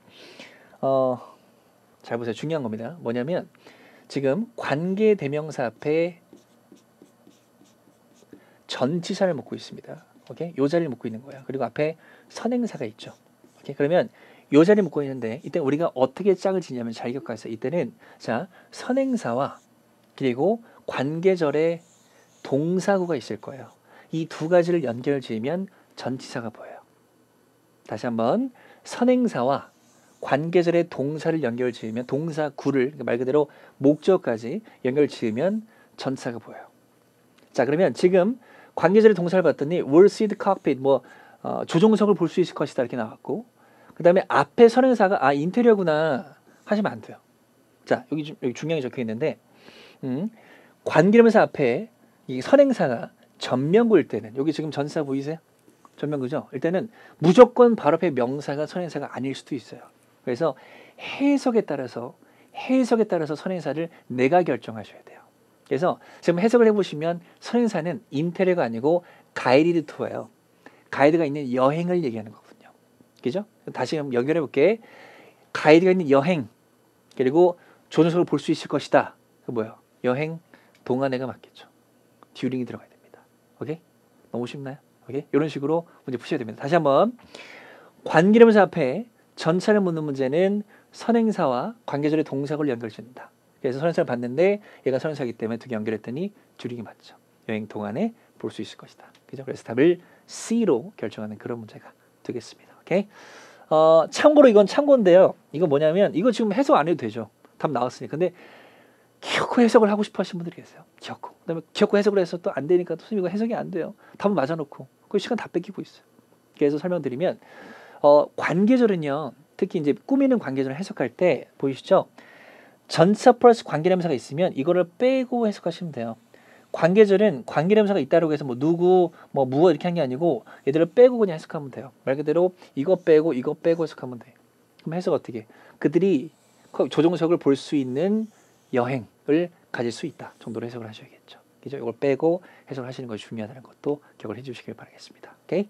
잘 보세요. 중요한 겁니다. 뭐냐면 지금 관계대명사 앞에 전치사를 묻고 있습니다. 오케이? 요 자리를 묻고 있는 거예요. 그리고 앞에 선행사가 있죠. 오케이? 그러면 요 자리를 묻고 있는데 이때 우리가 어떻게 짝을 지냐면 잘 기억하세요. 이때는 자, 선행사와 그리고 관계절의 동사구가 있을 거예요. 이 두 가지를 연결 지으면 전치사가 보여요. 다시 한번 선행사와 관계절의 동사를 연결 지으면 동사구를 말 그대로 목적까지 연결 지으면 전치사가 보여요. 자, 그러면 지금 관계절의 동사를 봤더니 will see the cockpit 조종석을 볼 수 있을 것이다 이렇게 나왔고, 그 다음에 앞에 선행사가 인테리어구나 하시면 안 돼요. 자, 여기 중요하게 적혀 있는데 관계대명사 앞에 이 선행사가 전면구일 때는, 여기 지금 전사 보이세요? 전면구죠. 일단은 무조건 바로 앞에 명사가 선행사가 아닐 수도 있어요. 그래서 해석에 따라서 선행사를 내가 결정하셔야 돼요. 그래서 지금 해석을 해보시면 선행사는 인테리어가 아니고 가이디드 투어예요. 가이드가 있는 여행을 얘기하는 거거든요. 그죠? 다시 한번 연결해 볼게. 가이드가 있는 여행, 그리고 조종석을 볼 수 있을 것이다. 그 뭐예요? 여행 동안에가 맞겠죠. 듀링이 들어가야 됩니다. 오케이? 너무 쉽나요? 오케이? 이런 식으로 문제 푸셔야 됩니다. 다시 한번, 관계대명사 앞에 전차를 묻는 문제는 선행사와 관계절의 동사를 연결시킨다. 그래서 선행사를 봤는데 얘가 선행사이기 때문에 두 개 연결했더니 듀링이 맞죠. 여행 동안에 볼 수 있을 것이다. 그죠? 그래서 답을 C로 결정하는 그런 문제가 되겠습니다. 오케이? 참고로 이건 참고인데요. 이거 뭐냐면, 이거 지금 해석 안 해도 되죠. 답 나왔으니. 근데 기어코 해석을 하고 싶어 하시는 분들이 계세요. 기어코. 그다음에 기어코 해석을 해서 또 안 되니까 또 선생님 이거 해석이 안 돼요. 답을 맞아놓고 그 시간 다 뺏기고 있어요. 그래서 설명드리면, 관계절은요, 특히 이제 꾸미는 관계절을 해석할 때 보이시죠? 전차 플러스 관계대명사가 있으면 이거를 빼고 해석하시면 돼요. 관계절은 관계대명사가 있다고 해서 뭐 누구, 뭐 무엇 이렇게 한 게 아니고 얘들을 빼고 그냥 해석하면 돼요. 말 그대로 이거 빼고 해석하면 돼요. 그럼 해석 어떻게? 그들이 조종석을 볼 수 있는 여행을 가질 수 있다 정도로 해석을 하셔야겠죠. 그죠? 이걸 빼고 해석을 하시는 것이 중요하다는 것도 기억을 해주시길 바라겠습니다. 오케이?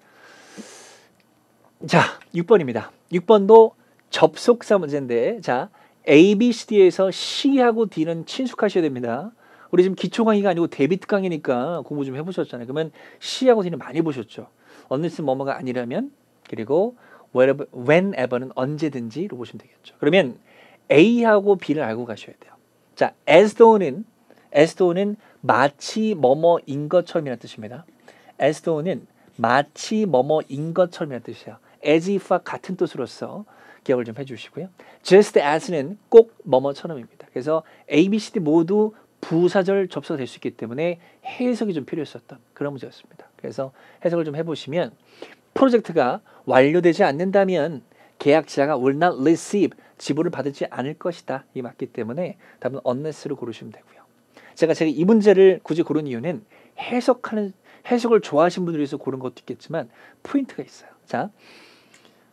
자, 6번입니다. 6번도 접속사 문제인데, 자, A, B, C, D에서 C하고 D는 친숙하셔야 됩니다. 우리 지금 기초 강의가 아니고 데비트 강의니까 공부 좀 해보셨잖아요. 그러면 C하고 D는 많이 보셨죠. unless 뭐뭐가 아니라면, 그리고 whenever는 언제든지로 보시면 되겠죠. 그러면 A하고 B를 알고 가셔야 돼요. 자, as though는 마치 뭐뭐인 것처럼이라는 뜻입니다. as though는 마치 뭐뭐인 것처럼이라는 뜻이에요. as if와 같은 뜻으로서 기억을 좀 해주시고요. just as는 꼭 뭐뭐처럼입니다. 그래서 A, B, C, D 모두 부사절 접수가 될 수 있기 때문에 해석이 좀 필요했었던 그런 문제였습니다. 그래서 해석을 좀 해보시면, 프로젝트가 완료되지 않는다면 계약자가 will not receive, 지불을 받지 않을 것이다. 이 맞기 때문에 답은 unless로 고르시면 되고요. 제가 이 문제를 굳이 고른 이유는 해석을 좋아하시는 분들이 있어서 고른 것도 있겠지만 포인트가 있어요. 자,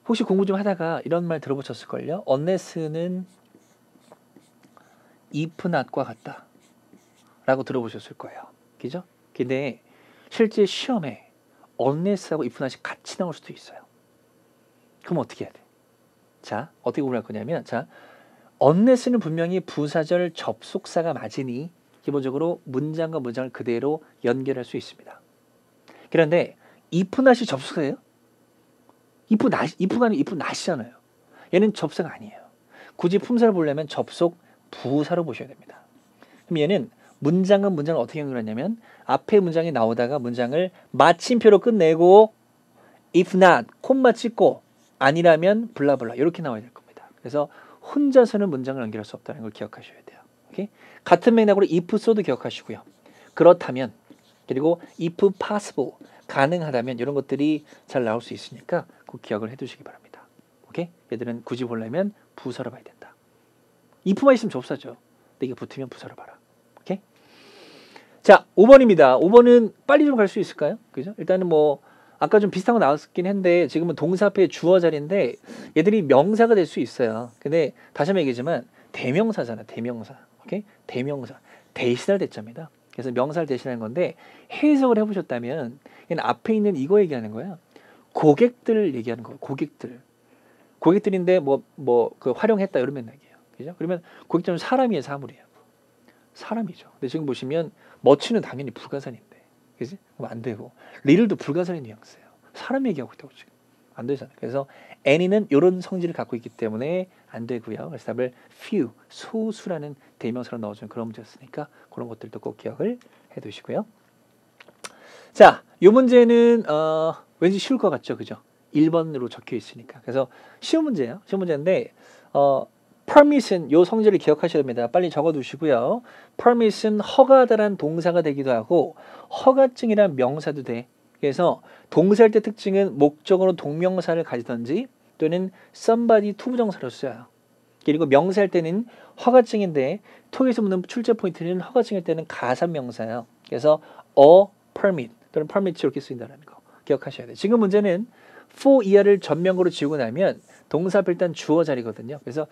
혹시 공부 좀 하다가 이런 말 들어보셨을걸요? unless는 if not과 같다 라고 들어보셨을 거예요. 그죠? 근데 실제 시험에 unless하고 if not이 같이 나올 수도 있어요. 그럼 어떻게 해야 돼? 자, 어떻게 구분할 거냐면, 자, unless는 분명히 부사절 접속사가 맞으니 기본적으로 문장과 문장을 그대로 연결할 수 있습니다. 그런데 if not이 접속사예요? if not이잖아요. 얘는 접속사가 아니에요. 굳이 품사를 보려면 접속 부사로 보셔야 됩니다. 그럼 얘는 문장은 문장을 어떻게 연결하냐면, 앞에 문장이 나오다가 문장을 마침표로 끝내고 if not, 콤마 찍고 아니라면 블라블라 이렇게 나와야 될 겁니다. 그래서 혼자서는 문장을 연결할 수 없다는 걸 기억하셔야 돼요. 오케이? 같은 맥락으로 if so도 기억하시고요. 그렇다면, 그리고 if possible, 가능하다면 이런 것들이 잘 나올 수 있으니까 꼭 기억을 해두시기 바랍니다. 오케이? 얘들은 굳이 보려면 부사로 봐야 된다. if만 있으면 접사죠. 근데 이게 붙으면 부사로 봐라. 오케이? 자, 5번입니다. 5번은 빨리 좀 갈 수 있을까요? 그죠? 일단은 뭐 아까 좀 비슷한 거 나왔긴 했는데 지금은 동사 앞에 주어 자리인데 얘들이 명사가 될 수 있어요. 근데 다시 한번 얘기하지만 대명사잖아. 대명사. 오케이? 대명사. 대신할 대자입니다. 그래서 명사를 대신하는 건데, 해석을 해보셨다면 얘는 앞에 있는 이거 얘기하는 거야. 고객들 얘기하는 거예요. 고객들인데 그 활용했다 이런 맥락이에요. 그죠? 그러면 고객들은 사람이에요, 사물이에요. 사람이죠. 근데 지금 보시면 머치는 당연히 불가산인데, 그지? 그럼 안 되고, 리들도 불가산의 뉘앙스예요. 사람 얘기하고 있다고 지금 안 되잖아요. 그래서 any는 이런 성질을 갖고 있기 때문에 안 되고요. 그래서 답을 few, 소수라는 대명사로 넣어주는 그런 문제였으니까 그런 것들도 꼭 기억을 해두시고요. 자, 이 문제는 왠지 쉬울 것 같죠, 그죠? 1번으로 적혀 있으니까. 그래서 쉬운 문제예요. 쉬운 문제인데 permit은 요 성질을 기억하셔야 됩니다. 빨리 적어두시고요. permit은 허가하다란 동사가 되기도 하고 허가증이란 명사도 돼. 그래서 동사일 때 특징은 목적어로 동명사를 가지든지 또는 somebody 투부정사로 써요. 그리고 명사일 때는 허가증인데 톡에서 묻는 출제 포인트는 허가증일 때는 가산명사예요. 그래서 a permit 또는 permit 이렇게 쓰인다는 거 기억하셔야 돼요. 지금 문제는 for 이하를 전명구로 지우고 나면 동사 앞에 일단 주어 자리거든요. 그래서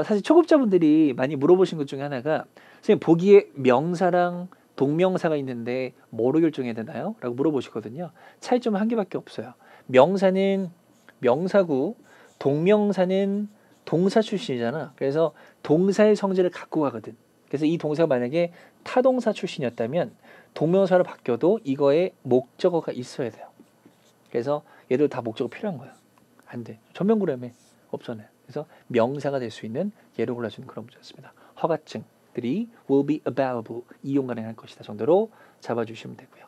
사실 초급자분들이 많이 물어보신 것 중에 하나가 선생님 보기에 명사랑 동명사가 있는데 뭐로 결정해야 되나요? 라고 물어보시거든요. 차이점은 한 개밖에 없어요. 명사는 명사고 동명사는 동사 출신이잖아. 그래서 동사의 성질을 갖고 가거든. 그래서 이 동사가 만약에 타동사 출신이었다면 동명사로 바뀌어도 이거에 목적어가 있어야 돼요. 그래서 얘들 다 목적어 필요한 거야. 안 돼. 전면구라며 없잖아요. 그래서 명사가 될 수 있는 예로 골라주는 그런 문제였습니다. 허가증들이 will be available 이용 가능할 것이다 정도로 잡아주시면 되고요.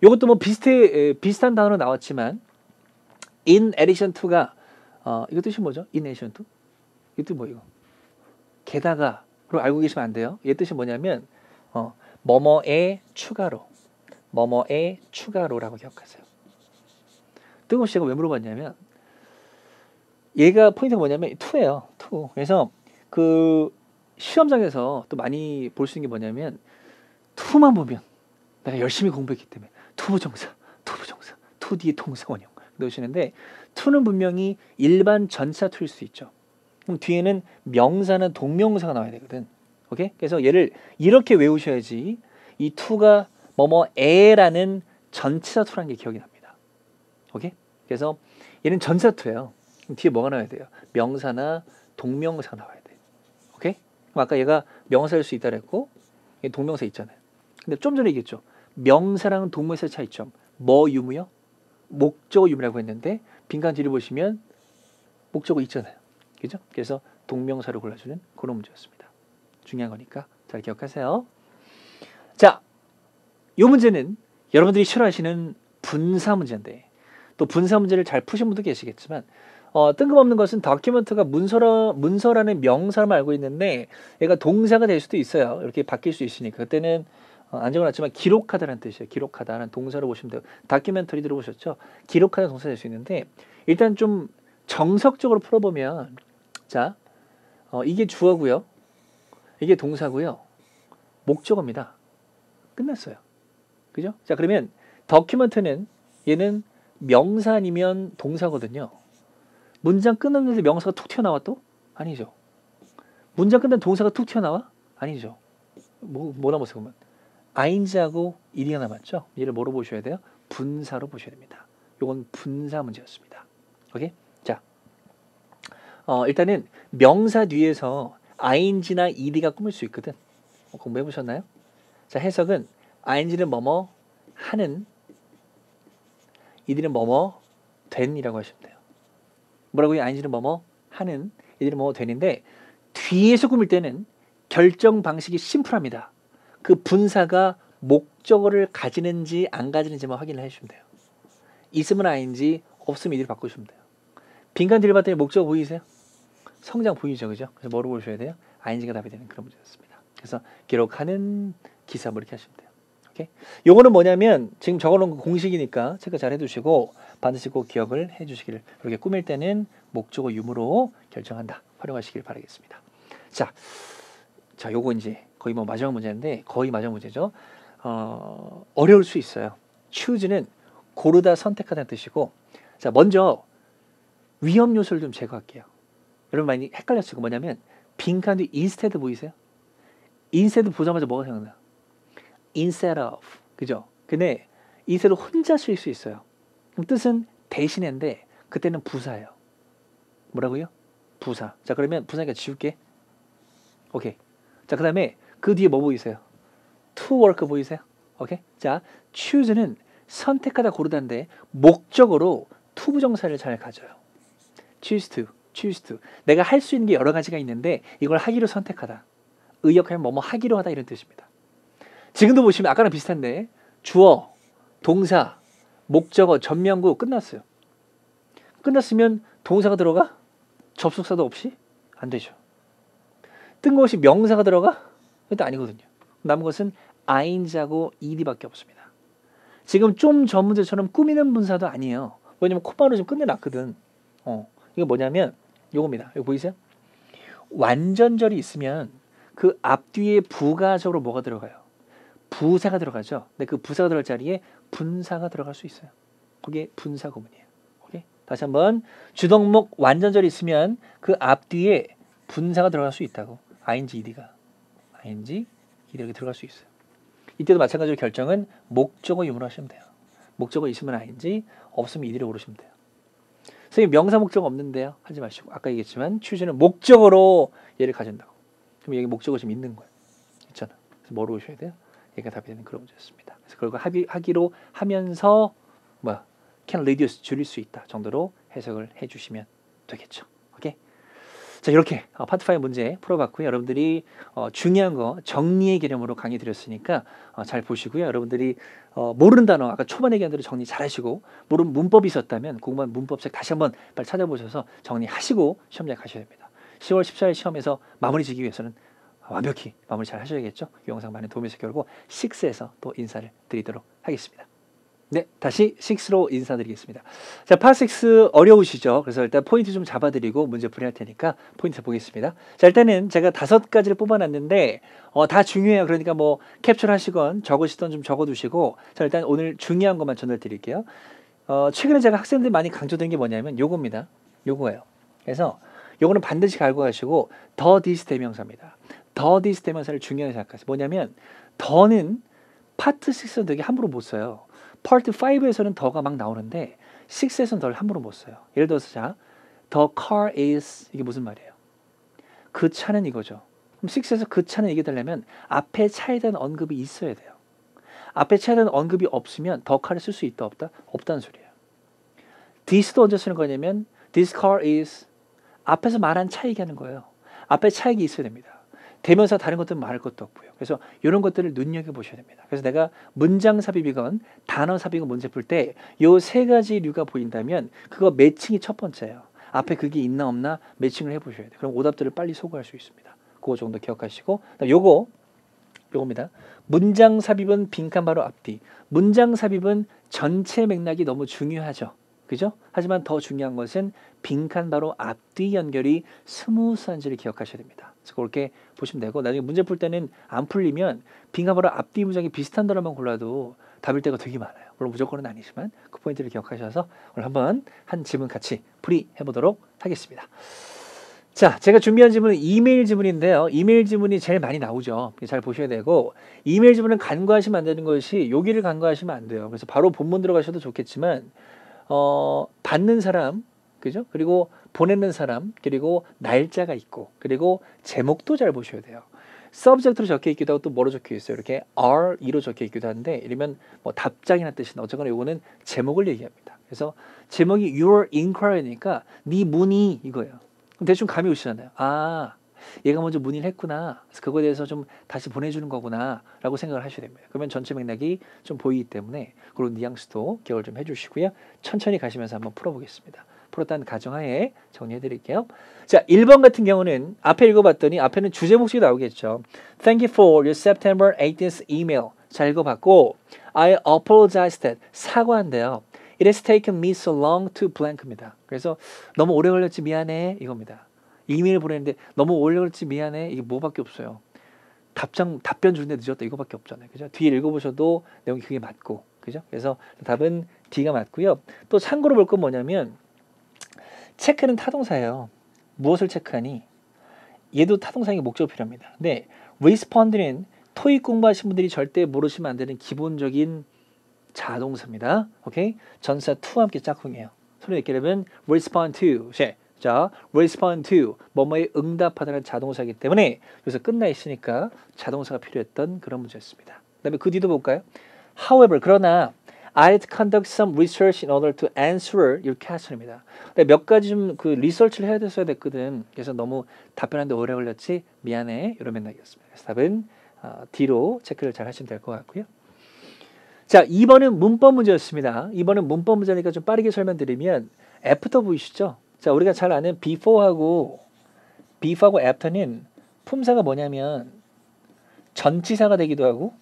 이것도 뭐 비슷한 단어로 나왔지만 in addition to가 이거 뜻이 뭐죠? in addition to? 이 뜻 뭐예요? 게다가 그럼 알고 계시면 안 돼요. 얘 뜻이 뭐냐면 뭐뭐에 추가로 뭐뭐에 추가로라고 기억하세요. 뜬금없이 제가 왜 물어봤냐면 얘가 포인트가 뭐냐면 to예요. to. 그래서 그 시험장에서 또 많이 볼 수 있는 게 뭐냐면 to만 보면 내가 열심히 공부했기 때문에 투부정사, to 뒤에 동사 원형 넣으시는데 to는 분명히 일반 전치사 to일 수 있죠. 그럼 뒤에는 명사나 동명사가 나와야 되거든. 오케이? 그래서 얘를 이렇게 외우셔야지 이 to가 뭐뭐에라는 전치사 to라는 게 기억이 납니다. 오케이? 그래서 얘는 전치사 to예요. 그럼 뒤에 뭐가 나와야 돼요? 명사나 동명사가 나와야 돼. 오케이? 그럼 아까 얘가 명사일 수 있다 그랬고 얘 동명사 있잖아요. 근데 좀 전에 얘기했죠. 명사랑 동명사의 차이점. 뭐 유무요? 목적어 유무라고 했는데 빈칸 뒤를 보시면 목적어 있잖아요. 그죠? 그래서 동명사를 골라주는 그런 문제였습니다. 중요한 거니까 잘 기억하세요. 자, 이 문제는 여러분들이 싫어하시는 분사 문제인데 또 분사 문제를 잘 푸신 분도 계시겠지만 뜬금없는 것은 다큐멘트가 문서라는 명사만 알고 있는데 얘가 동사가 될 수도 있어요. 이렇게 바뀔 수 있으니까 그때는 안 적어놨지만 기록하다라는 뜻이에요. 기록하다라는 동사로 보시면 돼요. 다큐멘터리 들어보셨죠? 기록하다 동사 될 수 있는데 일단 좀 정석적으로 풀어보면 자, 이게 주어고요. 이게 동사고요. 목적어입니다. 끝났어요. 그죠? 자, 그러면 다큐멘트는 얘는 명사 아니면 동사거든요. 문장 끝났는데 명사가 툭 튀어나와 또? 아니죠. 문장 끝난 동사가 툭 튀어나와? 아니죠. 뭐 남았어요 그러면? ing하고 ed가 남았죠. 얘를 뭐로 보셔야 돼요? 분사로 보셔야 됩니다. 이건 분사 문제였습니다. 오케이? 자, 일단은 명사 뒤에서 ing나 ed가 꾸밀 수 있거든. 공부해 보셨나요? 자, 해석은 ing는 뭐뭐 하는, ed는 뭐뭐 된이라고 하시면 돼요. 뭐라고요? ing는 뭐뭐 하는, ed는 뭐뭐 된인데 뒤에서 꾸밀 때는 결정 방식이 심플합니다. 그 분사가 목적어를 가지는지 안 가지는지만 확인을 해주시면 돼요. 있으면 ing, 없으면 ed를 바꾸시면 돼요. 빈칸 뒤를 봤더니 목적어 보이세요? 성장 보이죠, 그죠? 그래서 뭐로 보셔야 돼요? ing가 답이 되는 그런 문제였습니다. 그래서 기록하는 기사 뭐 이렇게 하시면 돼요. 오케이? 요거는 뭐냐면 지금 적어놓은 거 공식이니까 체크 잘 해두시고 반드시 꼭 기억을 해주시기를. 이렇게 꾸밀 때는 목적어 유무로 결정한다. 활용하시길 바라겠습니다. 자, 요거 이제 거의 뭐 마지막 문제인데 거의 마지막 문제죠. 어려울 수 있어요. choose는 고르다, 선택하다는 뜻이고, 자 먼저 위험 요소를 좀 제거할게요. 여러분 많이 헷갈렸을 거 뭐냐면 빈칸 뒤 instead 보이세요? instead 보자마자 뭐가 생각나요? instead of, 그죠? 근데 instead 혼자 쓸 수 있어요. 그럼 뜻은 대신인데 그때는 부사예요. 뭐라고요? 부사. 자 그러면 부사니까 지울게. 오케이. 자 그 다음에 그 뒤에 뭐 보이세요? to work 보이세요? 오케이. 자 choose는 선택하다, 고르다인데 목적으로 to 부정사를 잘 가져요. choose to. 내가 할 수 있는 게 여러 가지가 있는데 이걸 하기로 선택하다. 의역하면 뭐뭐 하기로 하다 이런 뜻입니다. 지금도 보시면 아까랑 비슷한데 주어, 동사, 목적어, 전명구 끝났어요. 끝났으면 동사가 들어가? 접속사도 없이? 안 되죠. 뜬금없이 명사가 들어가? 그것도 아니거든요. 남은 것은 ing하고 ed밖에 없습니다. 지금 좀 전 문제처럼 꾸미는 분사도 아니에요. 왜냐면 콤마로 좀 끝내놨거든. 이거 뭐냐면 요겁니다. 이거 보이세요? 완전절이 있으면 그 앞뒤에 부가적으로 뭐가 들어가요? 부사가 들어가죠. 근데 그 부사가 들어갈 자리에 분사가 들어갈 수 있어요. 그게 분사 구문이에요. 오케이? 다시 한번 주동목 완전절이 있으면 그 앞뒤에 분사가 들어갈 수 있다고. ing, ed가. ing, ed 이렇게 들어갈 수 있어요. 이때도 마찬가지로 결정은 목적어 유무로 하시면 돼요. 목적어 있으면 ing, 없으면 ed를 고르시면 돼요. 선생님 명사 목적 없는데요. 하지 마시고 아까 얘기했지만 취지는 목적어로 얘를 가진다고. 그럼 여기 목적어 지금 있는 거예요. 있잖아. 그래서 뭐로 오셔야 돼요? 얘가 답이 되는 그런 문제였습니다. 그래서 그걸 하기로 하면서 can reduce 줄일 수 있다 정도로 해석을 해주시면 되겠죠. 오케이? 자 이렇게 파트 5 문제 풀어봤고요. 여러분들이 중요한 거 정리의 개념으로 강의 드렸으니까 잘 보시고요. 여러분들이 모르는 단어 아까 초반 얘기한 대로 정리 잘 하시고 모르는 문법이 있었다면 공부한 문법책 다시 한번 빨리 찾아보셔서 정리하시고 시험장에 가셔야 됩니다. 10월 14일 시험에서 마무리 지기 위해서는 완벽히 마무리 잘 하셔야겠죠. 이 영상 많은 도움이 되실 거고 6에서 또 인사를 드리도록 하겠습니다. 네, 다시 6로 인사드리겠습니다. 자, 파 6 어려우시죠? 그래서 일단 포인트 좀 잡아드리고 문제 풀이할 테니까 포인트 보겠습니다. 자, 일단은 제가 5가지를 뽑아놨는데 다 중요해요. 그러니까 뭐 캡처하시건 적으시던 좀 적어두시고 자, 일단 오늘 중요한 것만 전달드릴게요. 최근에 제가 학생들 많이 강조드린 게 뭐냐면 요겁니다. 요거예요. 그래서 요거는 반드시 갈고 가시고 더 디스 대명사입니다. 더 디스 대명사를 중요하게 생각하세요. 뭐냐면 더는 파트 6는 되게 함부로 못 써요. 파트 5에서는 더가 막 나오는데 6에서는 더를 함부로 못 써요. 예를 들어서 자, the car is 이게 무슨 말이에요? 그 차는 이거죠. 그럼 6에서 그 차는 얘기해달라면 앞에 차에 대한 언급이 있어야 돼요. 앞에 차에 대한 언급이 없으면 the car을 쓸 수 있다 없다? 없다는 소리예요. this도 언제 쓰는 거냐면 this car is 앞에서 말한 차 얘기하는 거예요. 앞에 차 얘기 있어야 됩니다. 대명사 다른 것들은 말할 것도 없고요. 그래서 이런 것들을 눈여겨보셔야 됩니다. 그래서 내가 문장 삽입이건 단어 삽입이건 문제 풀 때 이 3가지 류가 보인다면 그거 매칭이 첫 번째예요. 앞에 그게 있나 없나 매칭을 해보셔야 돼요. 그럼 오답들을 빨리 소구할 수 있습니다. 그거 정도 기억하시고 요겁니다. 문장 삽입은 빈칸 바로 앞뒤. 문장 삽입은 전체 맥락이 너무 중요하죠. 그죠? 하지만 더 중요한 것은 빈칸 바로 앞뒤 연결이 스무스한지를 기억하셔야 됩니다. 그래서 그렇게 보시면 되고 나중에 문제 풀 때는 안 풀리면 빈칸 바로 앞뒤 문장이 비슷한 단어만 골라도 답일 때가 되게 많아요. 물론 무조건은 아니지만 그 포인트를 기억하셔서 오늘 한번 한 지문 같이 풀이해 보도록 하겠습니다. 자, 제가 준비한 지문은 이메일 지문인데요. 이메일 지문이 제일 많이 나오죠. 잘 보셔야 되고 이메일 지문은 간과하시면 안 되는 것이 여기를 간과하시면 안 돼요. 그래서 바로 본문 들어가셔도 좋겠지만 받는 사람, 그죠? 그리고 보내는 사람, 그리고 날짜가 있고, 그리고 제목도 잘 보셔야 돼요. subject로 적혀 있기도 하고 또 뭐로 적혀 있어요? 이렇게 RE로 적혀 있기도 한데 이러면 뭐 답장이나 뜻이나 어쨌거나 요거는 제목을 얘기합니다. 그래서 제목이 your inquiry니까 네 문의 이거예요. 그럼 대충 감이 오시잖아요. 아, 얘가 먼저 문의를 했구나. 그래서 그거에 대해서 좀 다시 보내주는 거구나 라고 생각을 하셔야 됩니다. 그러면 전체 맥락이 좀 보이기 때문에 그런 뉘앙스도 기억을 좀 해주시고요. 천천히 가시면서 한번 풀어보겠습니다. 풀었다는 가정하에 정리해드릴게요. 자, 1번 같은 경우는 앞에 읽어봤더니 앞에는 주제 목적이 나오겠죠. Thank you for your September 18th email. 잘 읽어봤고 I apologize that 사과한대요. It has taken me so long to blank입니다. 그래서 너무 오래 걸렸지 미안해 이겁니다. 이메일 보내는데 너무 오래 걸렸지 미안해 이게 뭐밖에 없어요. 답변 주는데 늦었다 이거밖에 없잖아요. 그죠? 뒤에 읽어보셔도 내용이 그게 맞고 그죠? 그래서 답은 D가 맞고요. 또 참고로 볼 건 뭐냐면 체크는 타동사예요. 무엇을 체크하니? 얘도 타동사의 목적이 필요합니다. 근데 respond는 토익 공부하신 분들이 절대 모르시면 안 되는 기본적인 자동사입니다. 오케이? 전사 to와 함께 짝꿍이에요. 소리 내게 되면 respond to. 자, respond to 뭐뭐에 응답하다는 자동사이기 때문에 여기서 끝나 있으니까 자동사가 필요했던 그런 문제였습니다. 그다음에 그 뒤도 볼까요? However, 그러나 I had to conduct some research in order to answer your question입니다. 몇 가지 좀 그 리서치를 해야 됐거든. 그래서 너무 답변하는데 오래 걸렸지 미안해 이런 맥락이었습니다. 그래서 답은 D로 체크를 잘 하시면 될 것 같고요. 자, 2번은 문법 문제였습니다. 2번은 문법 문제니까 좀 빠르게 설명드리면 F터 보이시죠? 자, 우리가 잘 아는 before하고 after는 품사가 뭐냐면 전치사가 되기도 하고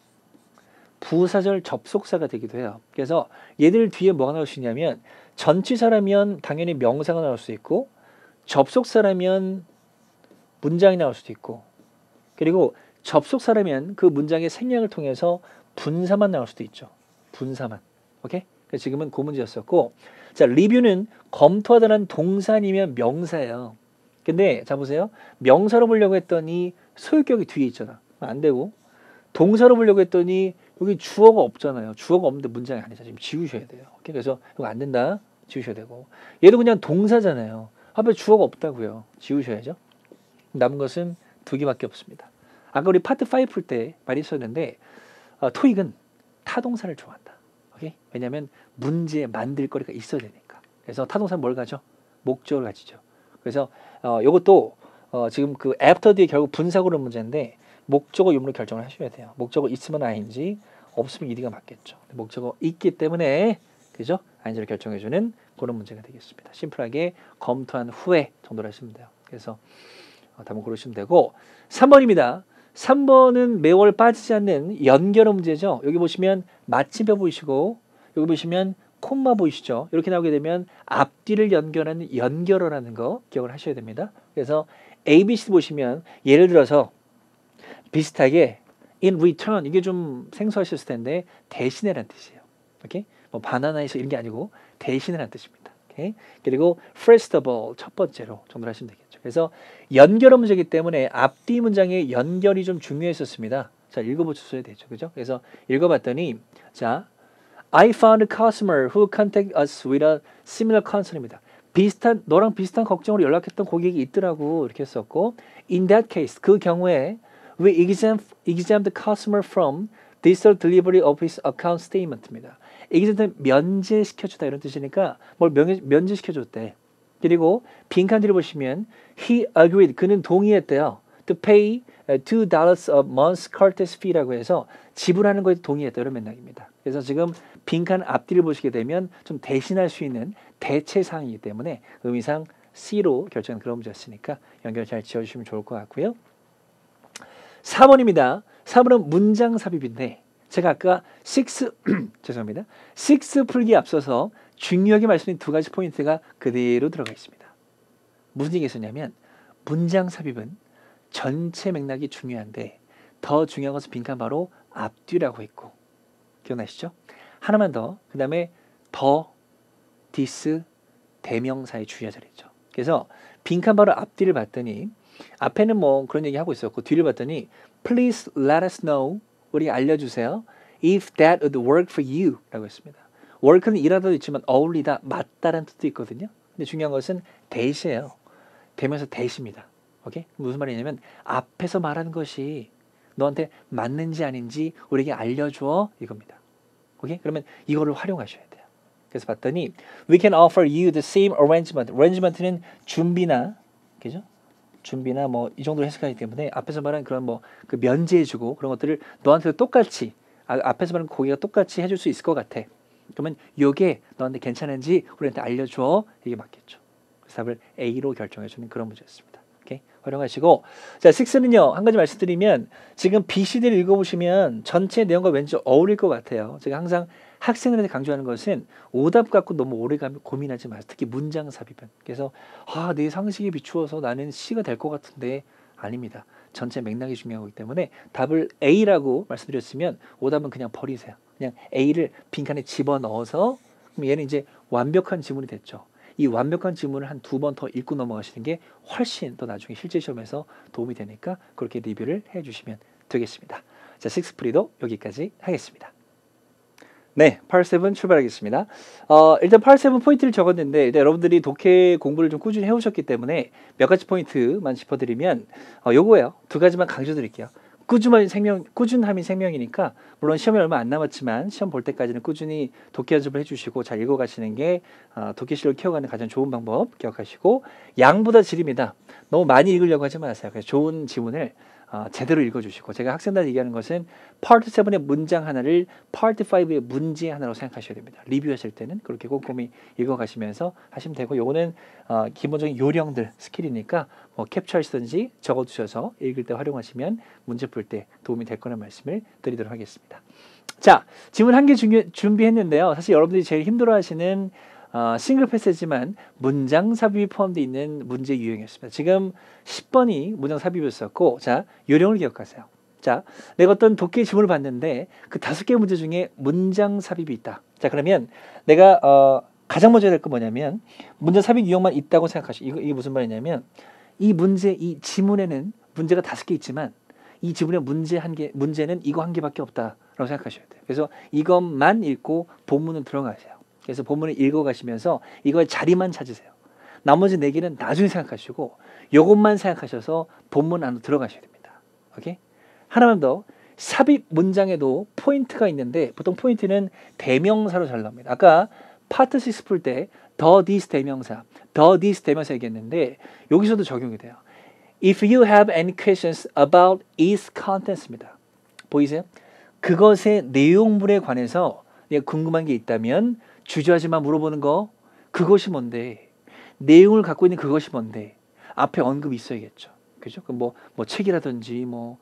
부사절 접속사가 되기도 해요. 그래서 얘들 뒤에 뭐가 나올 수 있냐면 전치사라면 당연히 명사가 나올 수 있고 접속사라면 문장이 나올 수도 있고 그리고 접속사라면 그 문장의 생략을 통해서 분사만 나올 수도 있죠. 분사만. 오케이? 그래서 지금은 그 문제였었고 자 리뷰는 검토하다는 동사 아니면 명사예요. 근데 자 보세요. 명사로 보려고 했더니 소유격이 뒤에 있잖아. 안 되고 동사로 보려고 했더니 여기 주어가 없잖아요. 주어가 없는데 문장이 아니잖아. 지금 지우셔야 돼요. 오케이? 그래서 이거 안 된다. 지우셔야 되고 얘도 그냥 동사잖아요. 앞에 주어가 없다고요. 지우셔야죠. 남은 것은 두 개밖에 없습니다. 아까 우리 파트 5 풀 때 말이 있었는데 토익은 타동사를 좋아한다. 오케이? 왜냐하면 문제 만들 거리가 있어야 되니까. 그래서 타동사는 뭘 가져? 목적을 가지죠. 그래서 이것도 지금 그 after 뒤에 결국 분사구로 문제인데 목적어 유무로 결정을 하셔야 돼요. 목적어 있으면 ING, 없으면 ED가 맞겠죠. 목적어 있기 때문에 그죠? ING를 결정해주는 그런 문제가 되겠습니다. 심플하게 검토한 후에 정도로 하시면 돼요. 그래서 답은 고르시면 되고 3번입니다. 3번은 매월 빠지지 않는 연결어 문제죠. 여기 보시면 마침표 보이시고 여기 보시면 콤마 보이시죠. 이렇게 나오게 되면 앞뒤를 연결하는 연결어라는 거 기억을 하셔야 됩니다. 그래서 ABC 보시면 예를 들어서 비슷하게 in return 이게 좀 생소하셨을 텐데 대신에란 뜻이에요. 오케이? 뭐 바나나에서 이런 게 아니고 대신에란 뜻입니다. 오케이? 그리고 first of all 첫 번째로 정도로 하시면 되겠죠. 그래서 연결어 문제이기 때문에 앞뒤 문장의 연결이 좀 중요했었습니다. 자, 읽어보셔야 되죠. 그죠? 그래서 읽어봤더니 자, I found a customer who contacted us with a similar concern입니다. 너랑 비슷한 걱정으로 연락했던 고객이 있더라고 이렇게 했었고 in that case 그 경우에 we exempt the customer from digital delivery of his account statement입니다. exempt 면제시켜주다 이런 뜻이니까 뭘 면제시켜줬대. 그리고 빈칸 뒤를 보시면 he agreed 그는 동의했대요. to pay $2 a month courtesy fee라고 해서 지불하는 거에 동의했다 이런 맥락입니다. 그래서 지금 빈칸 앞뒤를 보시게 되면 좀 대신할 수 있는 대체 사항이기 때문에 의미상 C로 결정한 그런 문제였으니까 연결 잘 지어주시면 좋을 것 같고요. 4번입니다. 4번은 문장 삽입인데 제가 아까 6 죄송합니다. 6 풀기에 앞서서 중요하게 말씀드린 두 가지 포인트가 그대로 들어가 있습니다. 무슨 얘기가 있었냐면 문장 삽입은 전체 맥락이 중요한데 더 중요한 것은 빈칸 바로 앞뒤라고 했고 기억나시죠? 하나만 더 그 다음에 더, 디스, 대명사의 주의할 자리죠. 그래서 빈칸 바로 앞뒤를 봤더니 앞에는 뭐 그런 얘기 하고 있었고 뒤를 봤더니 Please let us know 우리 알려주세요. If that would work for you 라고 했습니다. work는 일하다도 있지만 어울리다, 맞다라는 뜻도 있거든요. 근데 중요한 것은 대시예요. 대명사 대시입니다. 오케이? 무슨 말이냐면 앞에서 말하는 것이 너한테 맞는지 아닌지 우리에게 알려줘 이겁니다. 오케이? 그러면 이거를 활용하셔야 돼요. 그래서 봤더니 We can offer you the same arrangement. arrangement는 준비나 그죠? 준비나 뭐 이 정도로 해석하기 때문에 앞에서 말한 그런 뭐 그 면제해주고 그런 것들을 너한테 똑같이 앞에서 말한 고객가 똑같이 해줄 수 있을 것 같아. 그러면 이게 너한테 괜찮은지 우리한테 알려줘 이게 맞겠죠. 그래서 답을 A로 결정해주는 그런 문제였습니다. 오케이? 활용하시고 자 6는요 한 가지 말씀드리면 지금 BCD를 읽어보시면 전체 내용과 왠지 어울릴 것 같아요. 제가 항상 학생들한테 강조하는 것은 오답 갖고 너무 오래 고민하지 마세요. 특히 문장 삽입은. 그래서 내 상식에 비추어서 나는 C가 될 것 같은데 아닙니다. 전체 맥락이 중요하기 때문에 답을 A라고 말씀드렸으면 오답은 그냥 버리세요. 그냥 A를 빈칸에 집어넣어서 그럼 얘는 이제 완벽한 지문이 됐죠. 이 완벽한 지문을 한 2번 더 읽고 넘어가시는 게 훨씬 더 나중에 실제 시험에서 도움이 되니까 그렇게 리뷰를 해주시면 되겠습니다. 자, 6프리도 여기까지 하겠습니다. 네, 8-7 출발하겠습니다. 일단 8-7 포인트를 적었는데 일단 여러분들이 독해 공부를 좀 꾸준히 해오셨기 때문에 몇 가지 포인트만 짚어드리면 요거예요. 두 가지만 강조드릴게요. 꾸준함이 생명이니까 물론 시험이 얼마 안 남았지만 시험 볼 때까지는 꾸준히 독해 연습을 해주시고 잘 읽어가시는 게 독해 실력을 키워가는 가장 좋은 방법 기억하시고 양보다 질입니다. 너무 많이 읽으려고 하지 마세요. 그래서 좋은 지문을 제대로 읽어주시고 제가 학생들 얘기하는 것은 파트 7의 문장 하나를 파트 5의 문제 하나로 생각하셔야 됩니다. 리뷰하실 때는 그렇게 꼼꼼히 읽어가시면서 하시면 되고 요거는 기본적인 요령들 스킬이니까 뭐 캡처하시든지 적어두셔서 읽을 때 활용하시면 문제 풀 때 도움이 될 거라는 말씀을 드리도록 하겠습니다. 자, 질문 한 개 준비했는데요. 사실 여러분들이 제일 힘들어하시는 싱글 패스지만 문장 삽입이 포함되어 있는 문제 유형이었습니다. 지금 10번이 문장 삽입이었었고, 자, 요령을 기억하세요. 자, 내가 어떤 독해 질문을 봤는데 그 5개 문제 중에 문장 삽입이 있다. 자, 그러면 내가 가장 먼저 해야 될 거 뭐냐면 문장 삽입 유형만 있다고 생각하시고 이게 무슨 말이냐면 이 지문에는 문제가 5개 있지만 이 지문의 문제는 이거 한 개밖에 없다라고 생각하셔야 돼요. 그래서 이것만 읽고 본문은 들어가세요. 그래서 본문을 읽어가시면서 이거의 자리만 찾으세요. 나머지 4개는 나중에 생각하시고 이것만 생각하셔서 본문 안으로 들어가셔야 됩니다. 오케이? 하나만 더. 삽입 문장에도 포인트가 있는데 보통 포인트는 대명사로 잘 나옵니다. 아까 파트 6 풀 때 the this 대명사 얘기했는데 여기서도 적용이 돼요. If you have any questions about its contents입니다. 보이세요? 그것의 내용물에 관해서 궁금한 게 있다면 주저하지만 물어보는 거 그것이 뭔데 내용을 갖고 있는 그것이 뭔데 앞에 언급이 있어야겠죠. 그죠? 뭐 책이라든지 뭐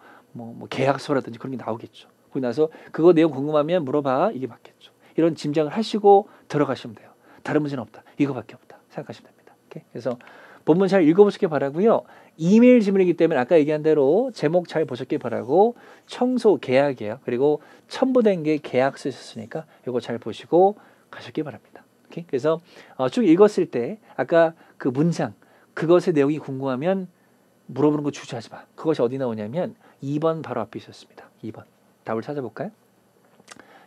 계약서라든지 그런 게 나오겠죠. 그러고 나서 그거 내용 궁금하면 물어봐 이게 맞겠죠. 이런 짐작을 하시고 들어가시면 돼요. 다른 문제는 없다. 이거밖에 없다. 생각하시면 됩니다. 오케이? 그래서 본문 잘 읽어보시기 바라고요. 이메일 질문이기 때문에 아까 얘기한 대로 제목 잘 보셨길 바라고 청소 계약이에요. 그리고 첨부된 게 계약서 있었으니까 이거 잘 보시고 가셨길 바랍니다. 오케이? 그래서 쭉 읽었을 때 아까 그 문장 그것의 내용이 궁금하면 물어보는 거 주저하지 마. 그것이 어디 나오냐면 2번 바로 앞에 있었습니다. 2번. 답을 찾아볼까요?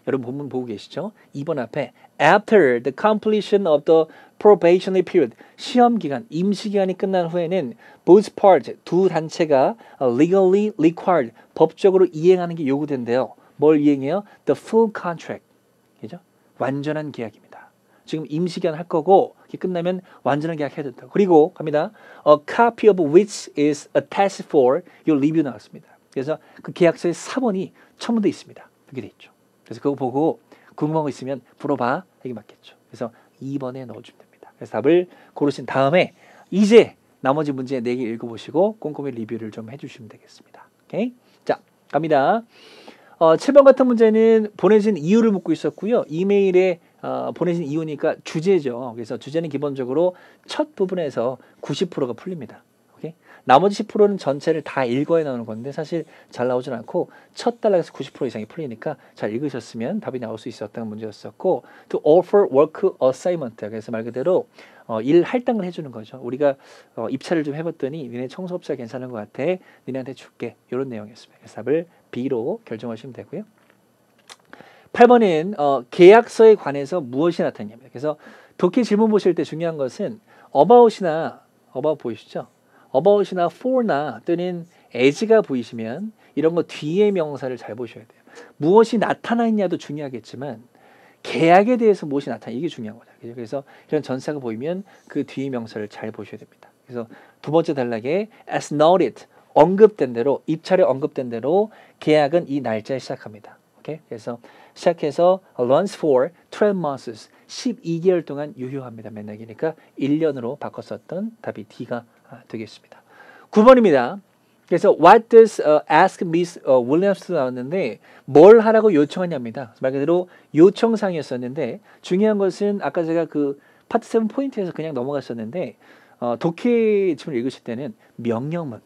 여러분 본문 보고 계시죠? 2번 앞에 After the completion of the probationary period 시험 기간, 임시 기간이 끝난 후에는 both parts 두 단체가 legally required 법적으로 이행하는 게 요구된대요. 뭘 이행해요? The full contract. 그죠? 완전한 계약입니다. 지금 임시 기간 할 거고 끝나면 완전한 계약 해야 된다고. 그리고 갑니다. A copy of which is attached for your review 나왔습니다. 그래서 그 계약서의 사본이 첨부되어 있습니다. 이렇게 돼 있죠. 그래서 그거 보고 궁금한 거 있으면 물어봐. 이게 맞겠죠. 그래서 2번에 넣어주면 됩니다. 그래서 답을 고르신 다음에 이제 나머지 문제 4개 읽어보시고 꼼꼼히 리뷰를 좀 해주시면 되겠습니다. 오케이? 자, 갑니다. 7번 같은 문제는 보내진 이유를 묻고 있었고요. 이메일에 보내진 이유니까 주제죠. 그래서 주제는 기본적으로 첫 부분에서 90%가 풀립니다. 오케이? 나머지 10%는 전체를 다 읽어야 나오는 건데 사실 잘 나오진 않고 첫 단락에서 90% 이상이 풀리니까 잘 읽으셨으면 답이 나올 수 있었던 문제였었고 to offer work assignment 그래서 말 그대로 일 할당을 해주는 거죠. 우리가 입찰을 좀 해봤더니 니네 청소업체 괜찮은 것 같아. 니네한테 줄게. 이런 내용이었습니다. 그래서 답을 B로 결정하시면 되고요. 8번은 계약서에 관해서 무엇이 나타납니다. 그래서 독해 질문 보실 때 중요한 것은 about 보이시죠? about이나 for나 또는 as가 보이시면 이런 거 뒤에 명사를 잘 보셔야 돼요. 무엇이 나타나 있냐도 중요하겠지만 계약에 대해서 무엇이 나타나 이게 중요한 거죠. 그래서 이런 전사가 보이면 그 뒤에 명사를 잘 보셔야 됩니다. 그래서 두 번째 단락에 as noted 언급된 대로 입찰에 언급된 대로 계약은 이 날짜에 시작합니다. 오케이? 그래서 시작해서 runs for 12 months 12개월 동안 유효합니다. 맨날이니까 1년으로 바꿨었던 답이 D가 되겠습니다. 9번입니다. 그래서 what does ask Miss Williams 나왔는데 뭘 하라고 요청하냐입니다. 말 그대로 요청사항이었었는데 중요한 것은 아까 제가 그 파트 7 포인트에서 그냥 넘어갔었는데 독해 질문을 읽으실 때는 명령문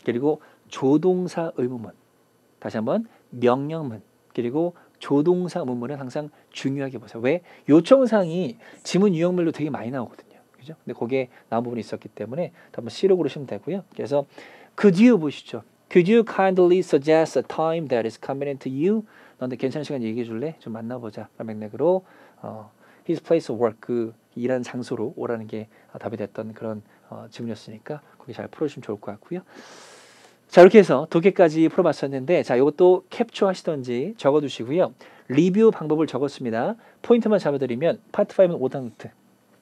그리고 조동사 의문문 다시 한번 명령문 그리고 조동사 의문문은 항상 중요하게 보세요. 왜? 요청사항이 지문 유형별로 되게 많이 나오거든요. 그죠? 근데 거기에 나온 부분이 있었기 때문에 한번 C로 고르시면 되고요. 그래서 could you 보시죠. Could you kindly suggest a time that is convenient to you? 너한테 괜찮은 시간 얘기해 줄래? 좀 만나보자. 맥락으로 his place of work 그 일하는 장소로 오라는 게 답이 됐던 그런 질문이었으니까 거기 잘 풀어주시면 좋을 것 같고요. 자 이렇게 해서 2개까지 풀어봤었는데 자 이것도 캡처하시던지 적어두시고요. 리뷰 방법을 적었습니다. 포인트만 잡아드리면 파트 5는 5단노트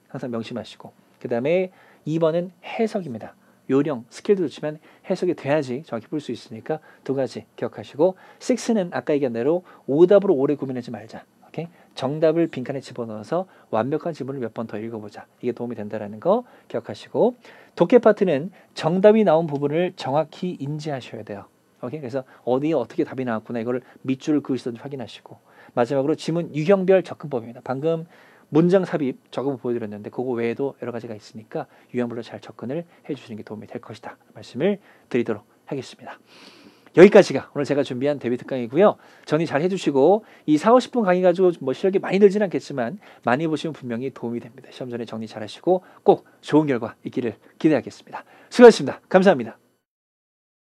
항상 명심하시고 그 다음에 2번은 해석입니다. 요령, 스킬도 좋지만 해석이 돼야지 정확히 풀 수 있으니까 두 가지 기억하시고 6는 아까 얘기한 대로 오답으로 오래 고민하지 말자. 오케이? 정답을 빈칸에 집어넣어서 완벽한 지문을 몇 번 더 읽어보자. 이게 도움이 된다는 거 기억하시고 독해 파트는 정답이 나온 부분을 정확히 인지하셔야 돼요. 오케이? 그래서 어디에 어떻게 답이 나왔구나 이거를 밑줄을 그으시든지 확인하시고 마지막으로 지문 유형별 접근법입니다. 방금 문장 삽입 적응 보여드렸는데 그거 외에도 여러 가지가 있으니까 유형별로 잘 접근을 해주시는 게 도움이 될 것이다. 말씀을 드리도록 하겠습니다. 여기까지가 오늘 제가 준비한 데뷔 특강이고요. 정리 잘 해주시고 이 40-50분 강의 가지고 뭐 실력이 많이 늘지는 않겠지만 많이 보시면 분명히 도움이 됩니다. 시험 전에 정리 잘 하시고 꼭 좋은 결과 있기를 기대하겠습니다. 수고하셨습니다. 감사합니다.